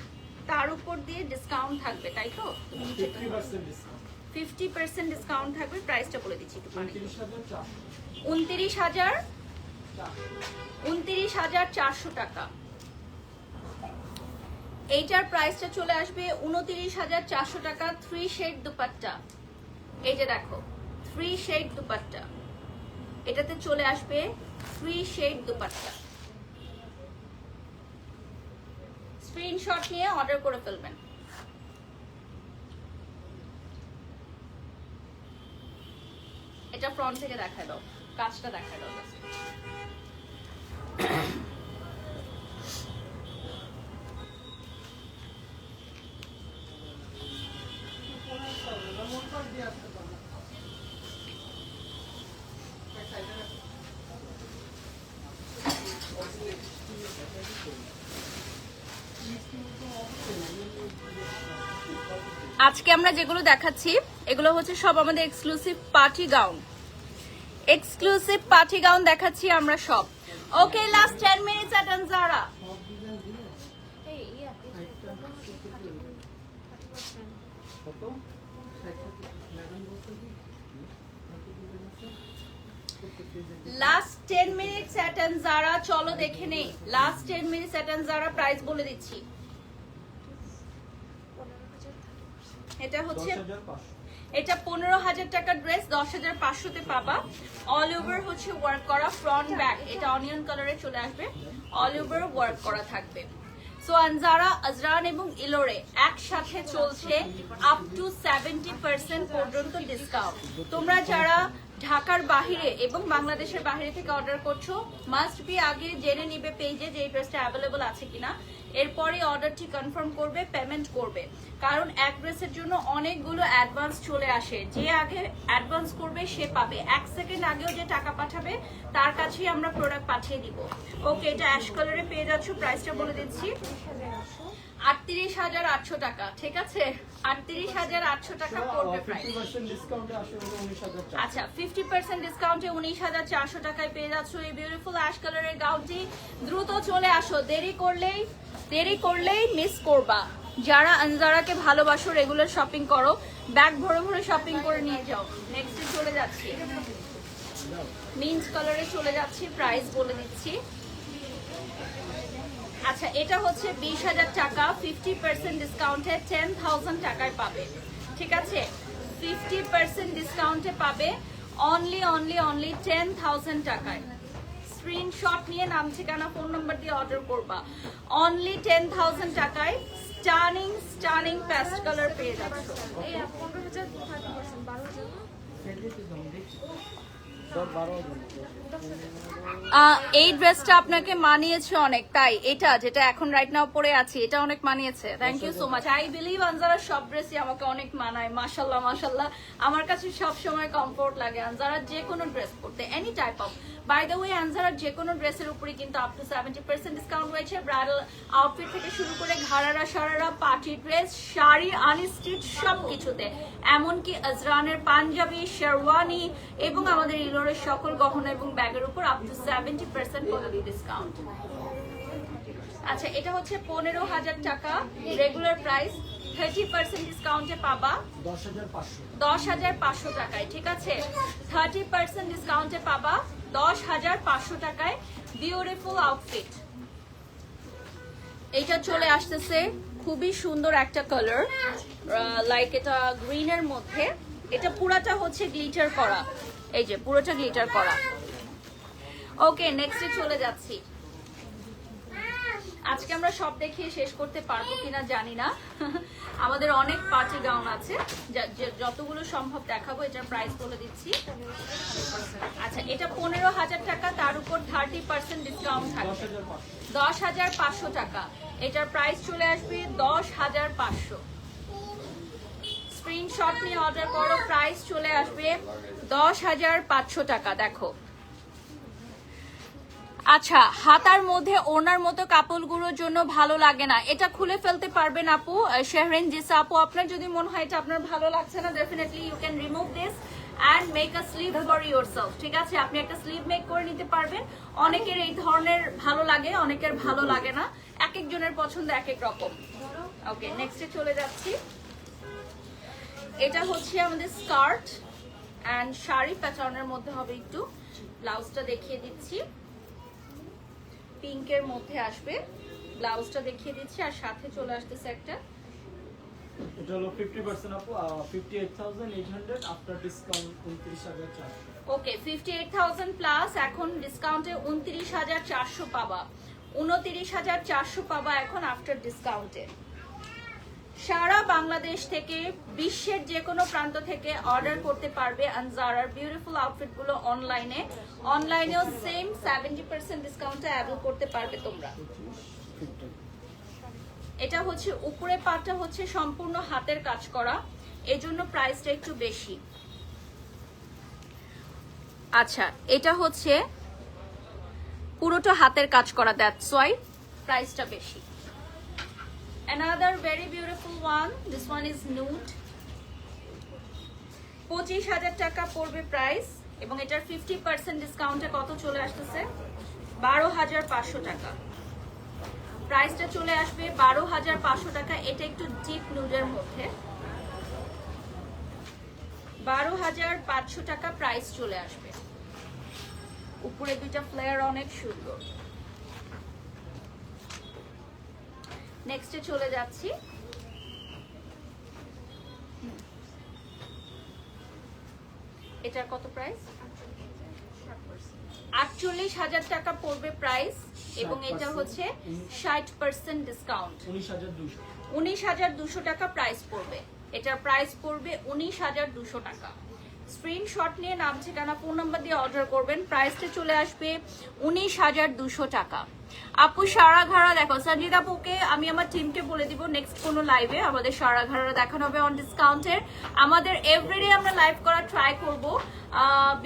তার উপর দিয়ে ডিসকাউন্ট থাকবে, তাই তো? 50% ডিসকাউন্ট। 50% ডিসকাউন্ট থাকবে। প্রাইসটা বলে দিচ্ছি একটু। 29,400। 29,400 টাকা। এইটার প্রাইসটা চলে আসবে 29,400 টাকা। 3 শেড দুপাট্টা। এই যে দেখো, 3 শেড দুপাট্টা। এটাতে চলে আসবে 3 শেড দুপাট্টা। স্ক্রিনশট নিয়ে অর্ডার করে ফেলবেন। এটা ফ্রন্ট থেকে দেখায় দাও, কাজটা দেখায় দাও। আজকে আমরা যেগুলো দেখাচ্ছি এগুলো হচ্ছে সব আমাদের exclusive party gown. Exclusive party gown দেখাচ্ছি আমরা সব। ওকে, লাস্ট 10 মিনিটস এট আনজারা। লাস্ট 10 মিনিটস এট আনজারা, চলো দেখে নেই। লাস্ট 10 মিনিটস এট আনজারা, প্রাইস বলে দিচ্ছি। এটা হচ্ছে 10,500। এটা 15,000 টাকার ড্রেস 10,500 তে পাবা। অল ওভার হচ্ছে ওয়ার্ক করা, ফ্রন্ট ব্যাক। এটা অনিয়ন কালারে চলে আসবে, অল ওভার ওয়ার্ক করা থাকবে। সো আনজারা, আজরান এবং ইলোরে একসাথে চলছে আপ টু 70% পর্যন্ত ডিসকাউন্ট। তোমরা যারা ঢাকার বাহিরে এবং বাংলাদেশের বাহিরে থেকে অর্ডার করছো, মাস্ট বি আগে জেনে নিবে পেজে যে এই ড্রেসটা অ্যাভেলেবল আছে কিনা। এরপরে অর্ডারটি কনফার্ম করবে, পেমেন্ট করবে। কারণ এক ড্রেসের জন্য অনেকগুলো অ্যাডভান্স চলে আসে। যে আগে অ্যাডভান্স করবে সে পাবে। 1 সেকেন্ড আগেও যে টাকা পাঠাবে তার কাছেই আমরা প্রোডাক্ট পাঠিয়ে দিব। ওকে, এটা অ্যাশ কালারে পেয়ে যাচ্ছ। প্রাইসটা বলে দিচ্ছি, 38,800 টাকা। ঠিক আছে, 38,800 টাকা পড়বে প্রাইস। 50% ডিসকাউন্টে আসলে 19,400। আচ্ছা, 50% ডিসকাউন্টে 19,400 টাকায় পেয়ে যাচ্ছ এই বিউটিফুল অ্যাশ কালারের গাউনটি। দ্রুত চলে আসো, দেরি করলেই মিস করবা। যারা আনজারাকে ভালোবাসো, রেগুলার শপিং করো, ব্যাগ ভরে ভরে শপিং করে নিয়ে যাও। নেক্সটে চলে যাচ্ছি, মিন্ট কালারে চলে যাচ্ছি। প্রাইস বলে দিচ্ছি। আচ্ছা, এটা হচ্ছে 20,000 টাকা। 50% ডিসকাউন্টে 10,000 টাকায় পাবে। ঠিক আছে, 50% ডিসকাউন্টে পাবে অনলি 10,000 টাকায়। স্ক্রিনশট নিয়ে নাম, ঠিকানা, ফোন নাম্বার দিয়ে অর্ডার করবা। অনলি 10,000 টাকায় স্টানিং পেস্ট কালার পেয়ে যাচ্ছ। এই ড্রেসটা আপনাকে মানিয়েছে অনেক, তাই এটা যেটা এখন রাইট নাও পরে আছি এটা অনেক মানিয়েছে। Thank you so much. I believe Anzara সব ড্রেসই আমাকে অনেক মানায়। মাশাল্লাহ মাশাল্লাহ, আমার কাছে সব সময় কমফোর্ট লাগে আনজারা যে কোনো ড্রেস পরতে। Any type of by the way আনজারার যে কোনো ড্রেসের উপরে কিন্তু আপ টু 70% ডিসকাউন্ট রয়েছে। ব্রাইডাল আউটফিট থেকে শুরু করে ঘাড়ারা sharara party dress sari unstitch সব কিছুতে, এমনকি আজরানের পাঞ্জাবি শেরওয়ানি এবং আমাদের ইলোরের সকল গহনা এবং ব্যাগের উপর আপ টু 70% পর্যন্ত ডিসকাউন্ট। আচ্ছা, এটা হচ্ছে 15,000 টাকা রেগুলার প্রাইস, 30% ডিসকাউন্টে পাবা 10,500 টাকায়। ঠিক আছে, 30% ডিসকাউন্টে পাবা 10,500 টাকায় বিউটিফুল আউটফিট। এটা চলে আসতেছে খুবই সুন্দর একটা কালার, লাইক এটা গ্রিনের মধ্যে, এটা পুরাটা হচ্ছে গ্লিটার করা, এই যে পুরোটা গ্লিটার করা। ওকে, নেক্সটে চলে যাচ্ছি। আজকে আমরা সব দেখিয়ে শেষ করতে পারবো কিনা জানি না, আমাদের অনেক পার্টি গাউন আছে, যতগুলো সম্ভব দেখাবো। এটার প্রাইস বলে দিচ্ছি। আচ্ছা, এটা 15,000 টাকা, তার উপর 30% ডিসকাউন্ট থাকবে 10,500 টাকা। এটার প্রাইস চলে আসবে 10,500। স্ক্রিনশট নিয়ে অর্ডার করো, প্রাইস চলে আসবে 10,500 টাকা। দেখো, আচ্ছা, হাতার মধ্যে ওনার মতো কাপড়গুলোর জন্য ভালো লাগে না, এটা খুলে ফেলতে পারবেন আপু। শেহরিন জিসা আপু, আপনার যদি মনে হয় এটা আপনার ভালো লাগছে না, definitely you can remove this and make a sleeve for yourself. ঠিক আছে, আপনি একটা স্লিভ মেক করে নিতে পারবেন। অনেকের এই ধরনের ভালো লাগে, অনেকের ভালো লাগে না, এক একজনের পছন্দ এক এক রকম। ওকে, নেক্সটে চলে যাচ্ছি। এটা হচ্ছে আমাদের স্কার্ট অ্যান্ড শাড়ি প্যাটার্নের মধ্যে হবে, একটু ব্লাউজটা দেখিয়ে দিচ্ছি, পিঙ্কের মধ্যে আসবে, ব্লাউজটা দেখিয়ে দিচ্ছি, আর সাথে চলে আসতেছে একটা, এটা হলো 50% আপু, 58,800 আফটার ডিসকাউন্ট 29,400। ওকে, 58,000 প্লাস, এখন ডিসকাউন্টে 29,400 পাবা, 29,400 পাবা এখন আফটার ডিসকাউন্টে। সারা বাংলাদেশ থেকে, বিশ্বের যে কোনো প্রান্ত থেকে অর্ডার করতে পারবে আনজারার বিউটিফুল আউটফিটগুলো অনলাইনে। অনলাইনেও সেম 70% ডিসকাউন্টে অ্যাভেল করতে পারবে তোমরা। এটা হচ্ছে উপরে পাটটা হচ্ছে সম্পূর্ণ হাতের কাজ করা, এজন্য প্রাইসটা একটু বেশি। আচ্ছা, এটা হচ্ছে পুরোটা হাতের কাজ করা, দ্যাটস ওয়াই প্রাইসটা বেশি। Another very beautiful one, this one is nude, 25,000 টাকা পড়বে প্রাইস, এবং এটার 50% ডিসকাউন্টে কত চলে আসতেছে 12,500 টাকা। প্রাইসটা চলে আসবে 12,500 টাকা। এটা একটু ডিপ নুডের মধ্যে, 12,500 টাকা প্রাইস চলে আসবে। উপরে দুইটা ফ্লেয়ার অনেক সুন্দর। নেক্সটে চলে যাচ্ছি। এটার কত প্রাইস? 48,000 টাকা পড়বে প্রাইস, এবং এটা হচ্ছে 60% ডিসকাউন্ট, 19,200 টাকা প্রাইস পড়বে। এটার প্রাইস পড়বে 19,200 টাকা। স্ক্রিনশট নিয়ে নাম ঠিকানা ফোন নাম্বার দিয়ে অর্ডার করবেন, প্রাইসটা চলে আসবে 19,200 টাকা। আপু সারা ঘাড়া দেখো, সঞ্জিত আপুকে আমি আমার টিমকে বলে দিব নেক্সট কোনো লাইভে আমাদের সারা ঘাড়া দেখানো হবে অন ডিসকাউন্টের। আমাদের এভরিডে আমরা লাইভ করা ট্রাই করব,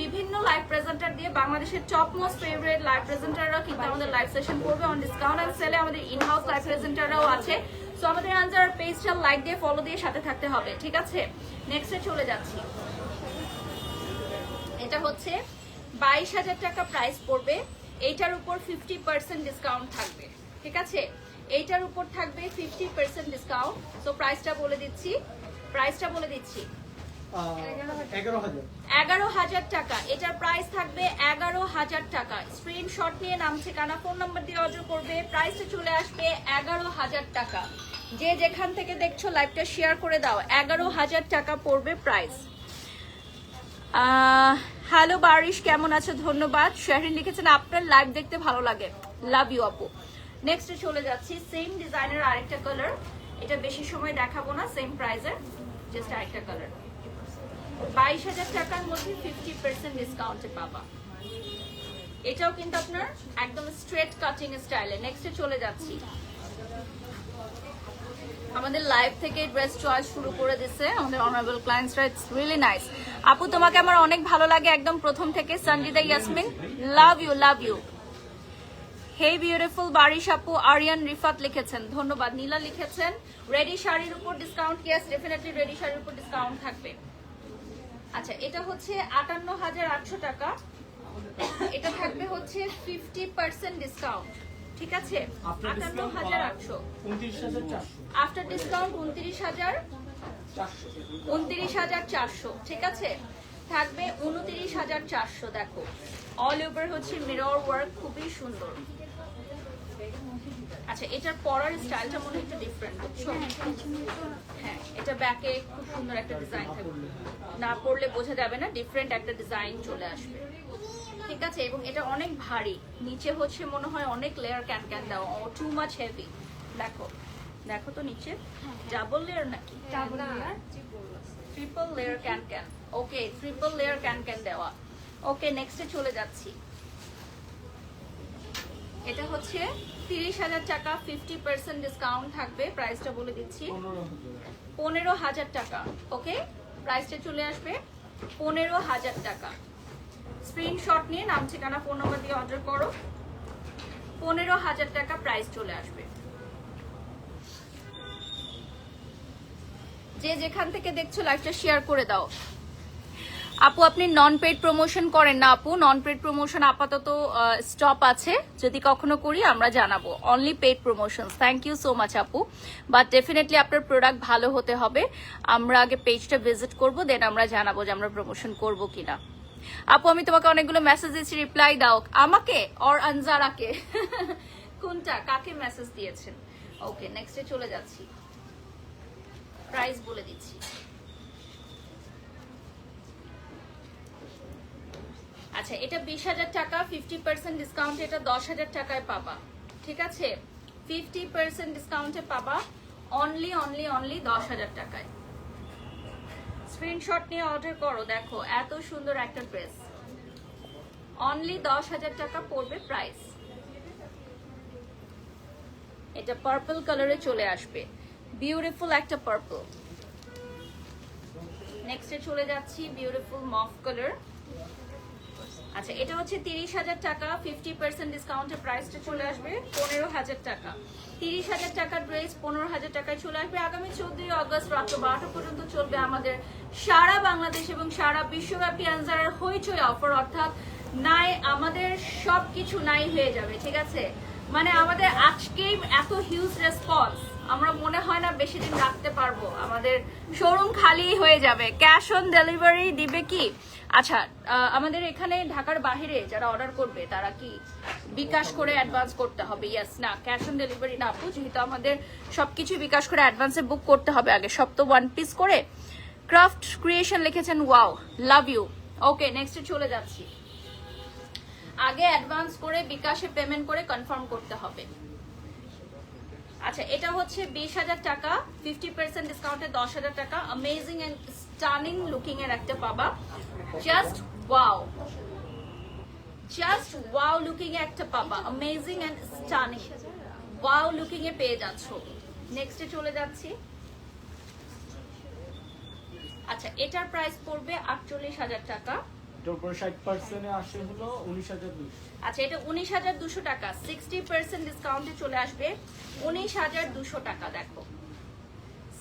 বিভিন্ন লাইভ প্রেজেন্টার দিয়ে, বাংলাদেশের টপ মোস্ট ফেভারিট লাইভ প্রেজেন্টাররা কিন্তু আমাদের লাইভ সেশন করবে অন ডিসকাউন্ট এন্ড সেলে। আমাদের ইনহাউস লাইভ প্রেজেন্টাররাও আছে, সো আমাদের আনজার পেজটা লাইক দিয়ে ফলো দিয়ে সাথে থাকতে হবে, ঠিক আছে? নেক্সটে চলে যাচ্ছি। এটা হচ্ছে 22,000 টাকা প্রাইস পড়বে, এইটার উপর 50% ডিসকাউন্ট থাকবে, ঠিক আছে? এইটার উপর থাকবে 50% ডিসকাউন্ট। সো প্রাইসটা বলে দিচ্ছি, 11,000 টাকা। এটার প্রাইস থাকবে 11,000 টাকা। স্ক্রিনশট নিয়ে নাম ঠিকানা ফোন নাম্বার দিয়ে অর্ডার করবে, প্রাইসটা চলে আসবে 11,000 টাকা। যে যেখান থেকে দেখছো লাইভটা শেয়ার করে দাও, 11,000 টাকা পড়বে প্রাইস। হ্যালো বারিশ, কেমন আছো? ধন্যবাদ। শাহরিন লিখেছেন আপনার লাইভ দেখতে ভালো লাগে, লাভ ইউ আপু। নেক্সটে চলে যাচ্ছি, সেম ডিজাইনের আরেকটা কালার, এটা বেশি সময় দেখাবো না, সেম প্রাইসের জাস্ট আরেকটা কালার। 22,000 টাকার মধ্যে 50% ডিসকাউন্টে পাবা। এটাও কিন্তু আপনার একদম স্ট্রেট কাটিং স্টাইলে। নেক্সটে চলে যাচ্ছি, আমাদের লাইভ থেকে ড্রেস চয়েস শুরু করে দিছে আমাদের অনারেবল ক্লায়েন্টসরা। It's really nice. আপু তোমাকে আমার অনেক ভালো লাগে একদম প্রথম থেকে। Sanjida Yasmin, love you love you. Hey beautiful Barish আপু, আরিয়ান রিফাত লিখেছেন, ধন্যবাদ। নীলা লিখেছেন রেডি শাড়ির উপর ডিসকাউন্ট। ইয়েস, ডেফিনেটলি রেডি শাড়ির উপর ডিসকাউন্ট থাকবে। আচ্ছা, এটা হচ্ছে 58,800 টাকা। এটা থাকবে হচ্ছে 50% ডিসকাউন্ট, ঠিক আছে? 58,800 আফটার ডিসকাউন্ট 29,400, ঠিক আছে? থাকবে 29,400। দেখো অল ওভার হচ্ছে মিরর ওয়ার্ক, খুবই সুন্দর। আচ্ছা, এটার পরার স্টাইলটা মনে হয় একটু ডিফারেন্ট, বুঝছো? হ্যাঁ, এটা ব্যাকে খুব সুন্দর একটা ডিজাইন থাকবে, না পরলে বোঝা যাবে না, ডিফারেন্ট একটা ডিজাইন চলে আসবে, ঠিক আছে? এবং এটা অনেক ভারী, নিচে হচ্ছে মনে হয় অনেক লেয়ার ক্যান ক্যান দেওয়া, টু মাচ হেভি। দেখো দেখো তো নিচে ডাবল লেয়ার নাকি triple layer can can. Okay, triple layer can can দেওয়া। ওকে, নেক্সটে চলে যাচ্ছি। এটা হচ্ছে 30,000 টাকা, 50% ডিসকাউন্ট থাকবে। প্রাইসটা বলে দিচ্ছি, 15,000 টাকা। ওকে, প্রাইসটা চলে আসবে 15,000 টাকা। স্ক্রিনশট নিয়ে নাম ঠিকানা ফোন নাম্বার দিয়ে অর্ডার করো। 15,000 টাকা প্রাইস চলে আসবে। যে যেখান থেকে দেখছো লাইভটা শেয়ার করে দাও। আপু আপনি নন পেড প্রমোশন করেন না? আপু নন পেড প্রমোশন আপাতত স্টপ আছে, যদি কখনো করি আমরা জানাবো। Only paid promotion. Thank you so much আপু, বাট ডেফিনেটলি আপনার প্রোডাক্ট ভালো হতে হবে। আমরা আগে পেজটা ভিজিট করব, দেন আমরা জানাবো যে আমরা প্রমোশন করব কিনা। আপু আমি তোমাকে অনেকগুলো মেসেজ দিয়েছি, রিপ্লাই দাও। আমাকে অর আনজারাকে? কোনটা, কাকে মেসেজ দিয়েছেন? ওকে, নেক্সটে চলে যাচ্ছি। প্রাইস বলে দিচ্ছি। আচ্ছা, এটা 20,000 টাকা, 50% ডিসকাউন্ট। এটা 10,000 টাকায় পাবা, ঠিক আছে? 50% ডিসকাউন্টে পাবা, অনলি অনলি অনলি 10,000 টাকায়। স্ক্রিনশট নিয়ে অর্ডার করো। দেখো এত সুন্দর একটা ড্রেস, অনলি 10,000 টাকা পড়বে প্রাইস। এটা পার্পল কালারে চলে আসবে, বিউটিফুল একটা পার্পল। নেক্সটে চলে যাচ্ছি, বিউটিফুল মফ কালার। আচ্ছা, এটা হচ্ছে 30,000 টাকা, 50% ডিসকাউন্টে প্রাইসটা চলে আসবে 15,000 টাকা। 30,000 টাকার ড্রেস 15,000 টাকায় চলে আসবে। আগামী 14 আগস্ট রাত 12টা পর্যন্ত চলবে আমাদের সারা বাংলাদেশ এবং সারা বিশ্বব্যাপী আনজারার হইচই অফার, অর্থাৎ নাই আমাদের সবকিছু নাই হয়ে যাবে, ঠিক আছে? মানে আমাদের আজকেই এত হিউজ রেসপন্স, আমরা মনে হয় না বেশি দিন রাখতে পারবো, আমাদের শোরুম খালি হয়ে যাবে। ক্যাশ অন ডেলিভারি দিবে কি? আচ্ছা, আমাদের এখানে ঢাকার বাইরে যারা অর্ডার করবে তারা কি বিকাশ করে অ্যাডভান্স করতে হবে? ইয়েস, না ক্যাশ অন ডেলিভারি না আপু, যেহেতু আমাদের সবকিছু বিকাশ করে অ্যাডভান্সে বুক করতে হবে আগে, সব তো ওয়ান পিস করে। ক্রাফট ক্রিয়েশন লিখেছেন, ওয়াও, লাভ ইউ। ওকে, নেক্সটে চলে যাচ্ছি। আগে অ্যাডভান্স করে বিকাশে পেমেন্ট করে কনফার্ম করতে হবে। আচ্ছা, এটা হচ্ছে 20,000 টাকা, 50% ডিসকাউন্টে 10,000 টাকা। অ্যামেজিং এন্ড স্টানিং লুকিং এর একটা পাবা, just wow, just wow looking এ একটা পাবা, amazing and stunning wow looking এ পেয়ে যাচ্ছ। নেক্সটে চলে যাচ্ছি। আচ্ছা, এটার প্রাইস পড়বে 48,000 টাকা। এটার উপরে 60% এ আসে হলো 19,200। আচ্ছা, এটা 19,200 টাকা, 60% ডিসকাউন্টে চলে আসবে 19,200 টাকা। দেখো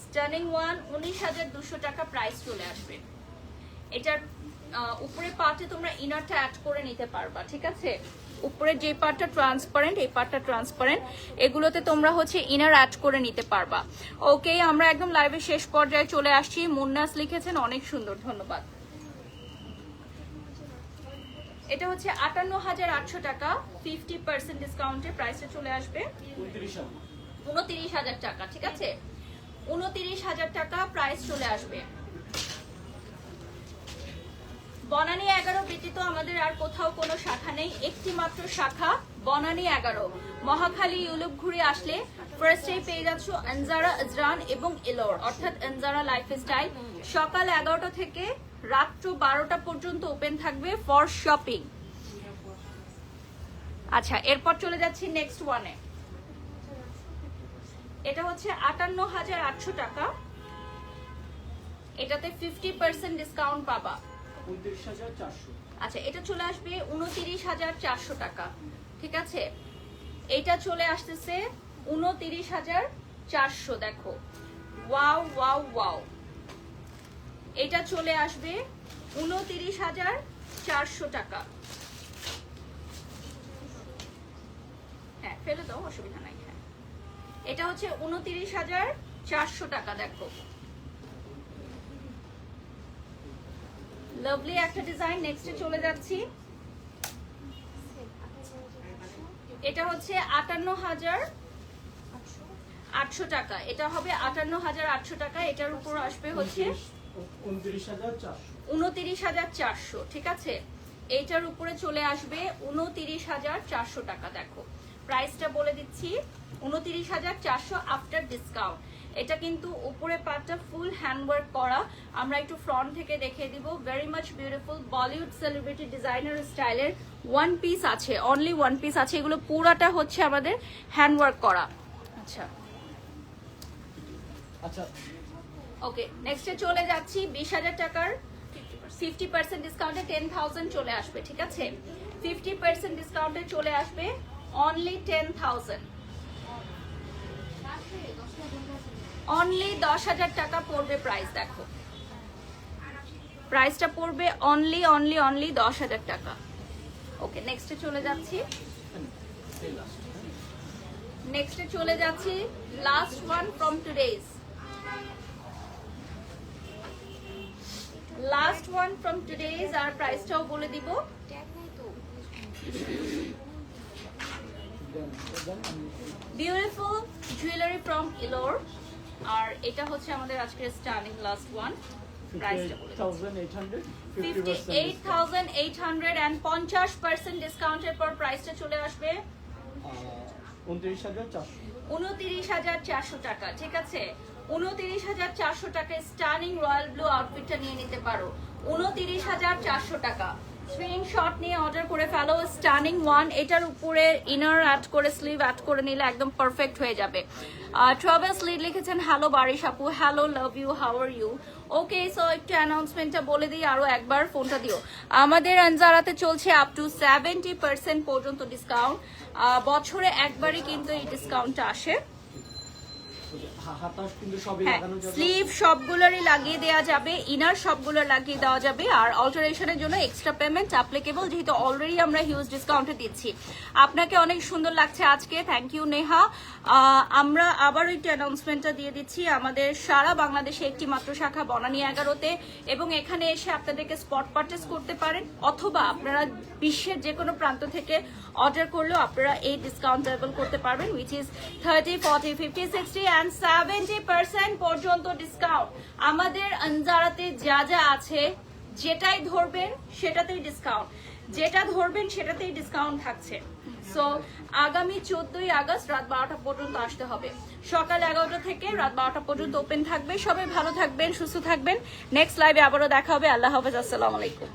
স্টানিং ওয়ান, 19,200 টাকা প্রাইস চলে আসবে। এটার উপরে পার্টে তোমরা ইনারটা অ্যাড করে নিতে পারবা, ঠিক আছে? উপরে যে পার্টটা ট্রান্সপারেন্ট, এই পার্টটা ট্রান্সপারেন্ট, এগুলোতে তোমরা হচ্ছে ইনার অ্যাড করে নিতে পারবা। ওকে, আমরা একদম লাইভের শেষ পর্যায়ে চলে আসছি। মুন্নাস লিখেছেন, অনেক সুন্দর, ধন্যবাদ। এটা হচ্ছে 58,800 টাকা, 50% ডিসকাউন্টে প্রাইসে চলে আসবে 29,000 টাকা, ঠিক আছে? 29,000 টাকা প্রাইস চলে আসবে। বনানী 11 ব্যতীত আমাদের আর কোথাও কোনো শাখা নেই, একটি মাত্র শাখা বনানী 11। মহাখালী ইউলুপ ঘুরে আসলে ফার্স্টেই পেয়ে যাচ্ছ আনজারা, আজরান এবং এলোর, অর্থাৎ আনজারা লাইফস্টাইল। সকাল 11টা থেকে রাত্র 12টা পর্যন্ত ওপেন থাকবে ফর শপিং। আচ্ছা, এরপর চলে যাচ্ছি নেক্সট ওয়ানে। এটা হচ্ছে 58,800 টাকা, এটাতে 50% ডিসকাউন্ট পাবা। 29,400। আচ্ছা, এটা চলে আসবে 29,400 টাকা, ঠিক আছে। এটা চলে আসতেছে 29,400। দেখো, ওয়াও ওয়াও ওয়াও, এটা চলে আসবে 29,400 টাকা। হ্যাঁ, ফেলে দাও, অসুবিধা নাই। হ্যাঁ, এটা হচ্ছে 29,400 টাকা। দেখো, লাভলি একটা ডিজাইন। নেক্সটে চলে যাচ্ছি। এটা হচ্ছে 58,800 টাকা, এটা হবে 58,800 টাকা। এটার উপর আসবে হচ্ছে 29,400, ঠিক আছে। এইটার উপরে চলে আসবে 29,400 টাকা। দেখো, প্রাইসটা বলে দিচ্ছি, 29,400 আফটার ডিসকাউন্ট। এটা কিন্তু উপরে পাটটা ফুল হ্যান্ডওয়ার্ক করা। আমরা একটু ফ্রন্ট থেকে দেখিয়ে দিব। Very much beautiful Bollywood celebrity designer স্টাইলের ওয়ান পিস আছে, অনলি ওয়ান পিস আছে। এগুলো পুরাটা হচ্ছে আমাদের হ্যান্ডওয়ার্ক করা। আচ্ছা আচ্ছা, ওকে, নেক্সটে চলে যাচ্ছি। 20,000 টাকার 50% ডিসকাউন্টে 10,000 চলে আসবে, ঠিক আছে। 50% ডিসকাউন্টে চলে আসবে অনলি 10,000, অনলি 10,000 টাকা পড়বে প্রাইস। দেখো, প্রাইসটা পড়বে অনলি অনলি অনলি 10,000 টাকা। ওকে, নেক্সটে চলে যাচ্ছি। নেক্সটে চলে যাচ্ছি, last one from today's, last one from today's. আর প্রাইসটাও বলে দিব। বিউটিফুল জুয়েলারি ফ্রম ইলোর। আর এটা হচ্ছে আমাদের আজকের স্টার্নিং লাস্ট ওয়ান। প্রাইসটা বলে 58,800 and 50% ডিসকাউন্টের পর প্রাইসটা চলে আসবে 29,400 টাকা, ঠিক আছে। 29,400 টাকায় স্টার্নিং রয়্যাল ব্লু আউটফিটটা নিয়ে নিতে পারো। 29,400 টাকা। স্ক্রিনশট নিয়ে অর্ডার করে ফেলো। স্টার্নিং ওয়ান, এটার উপরে ইনার অ্যাড করে স্লিভ অ্যাড করে নিলে একদম পারফেক্ট হয়ে যাবে। ট্রাভেলস লিড লিখেছেন, হ্যালো বারিশ আপু, hello, love you, how are you. Okay, so একটু অ্যানাউন্সমেন্টটা বলে দিই, আরো একবার ফোনটা দিও। আমাদের আনজারাতে চলছে আপ টু 70% পর্যন্ত ডিসকাউন্ট। বছরে একবারই কিন্তু এই ডিসকাউন্টটা আসে। স্লিভ সবগুলোরই লাগিয়ে দেওয়া যাবে, ইনার সবগুলো লাগিয়ে দেওয়া যাবে। আর অল্টারেশনের জন্য এক্সট্রা পেমেন্ট অ্যাপ্লিকেবল, যেহেতু অলরেডি আমরা হিউজ ডিসকাউন্টে দিচ্ছি। আপনাকে অনেক সুন্দর লাগছে আজকে, থ্যাংক ইউ নেহা। আমরা আবারও একটু অ্যানাউন্সমেন্টটা দিয়ে দিচ্ছি। আমাদের সারা বাংলাদেশে একটি মাত্র শাখা বনানী 11-তে, এবং এখানে এসে আপনাদেরকে স্পট পারচেস করতে পারেন, অথবা আপনারা বিশ্বের যে কোনো প্রান্ত থেকে অর্ডার করলেও আপনারা এই ডিসকাউন্ট অ্যাভেল করতে পারবেন, উইচ ইজ 30, 40, 50, 60 and 70% পর্যন্ত ডিসকাউন্ট। আমাদের আনজারাতে যা যা আছে, যেটাই ধরবেন সেটাতেই ডিসকাউন্ট, যেটা ধরবেন সেটাতেই ডিসকাউন্ট থাকছে। সো আগামী 14ই আগস্ট রাত 12টা পর্যন্ত আসতে হবে। সকাল 11টা থেকে রাত 12টা পর্যন্ত ওপেন থাকবে। সবাই ভালো থাকবেন, সুস্থ থাকবেন। নেক্সট লাইভে আবারও দেখা হবে। আল্লাহ হাফেজ, আসসালামু আলাইকুম।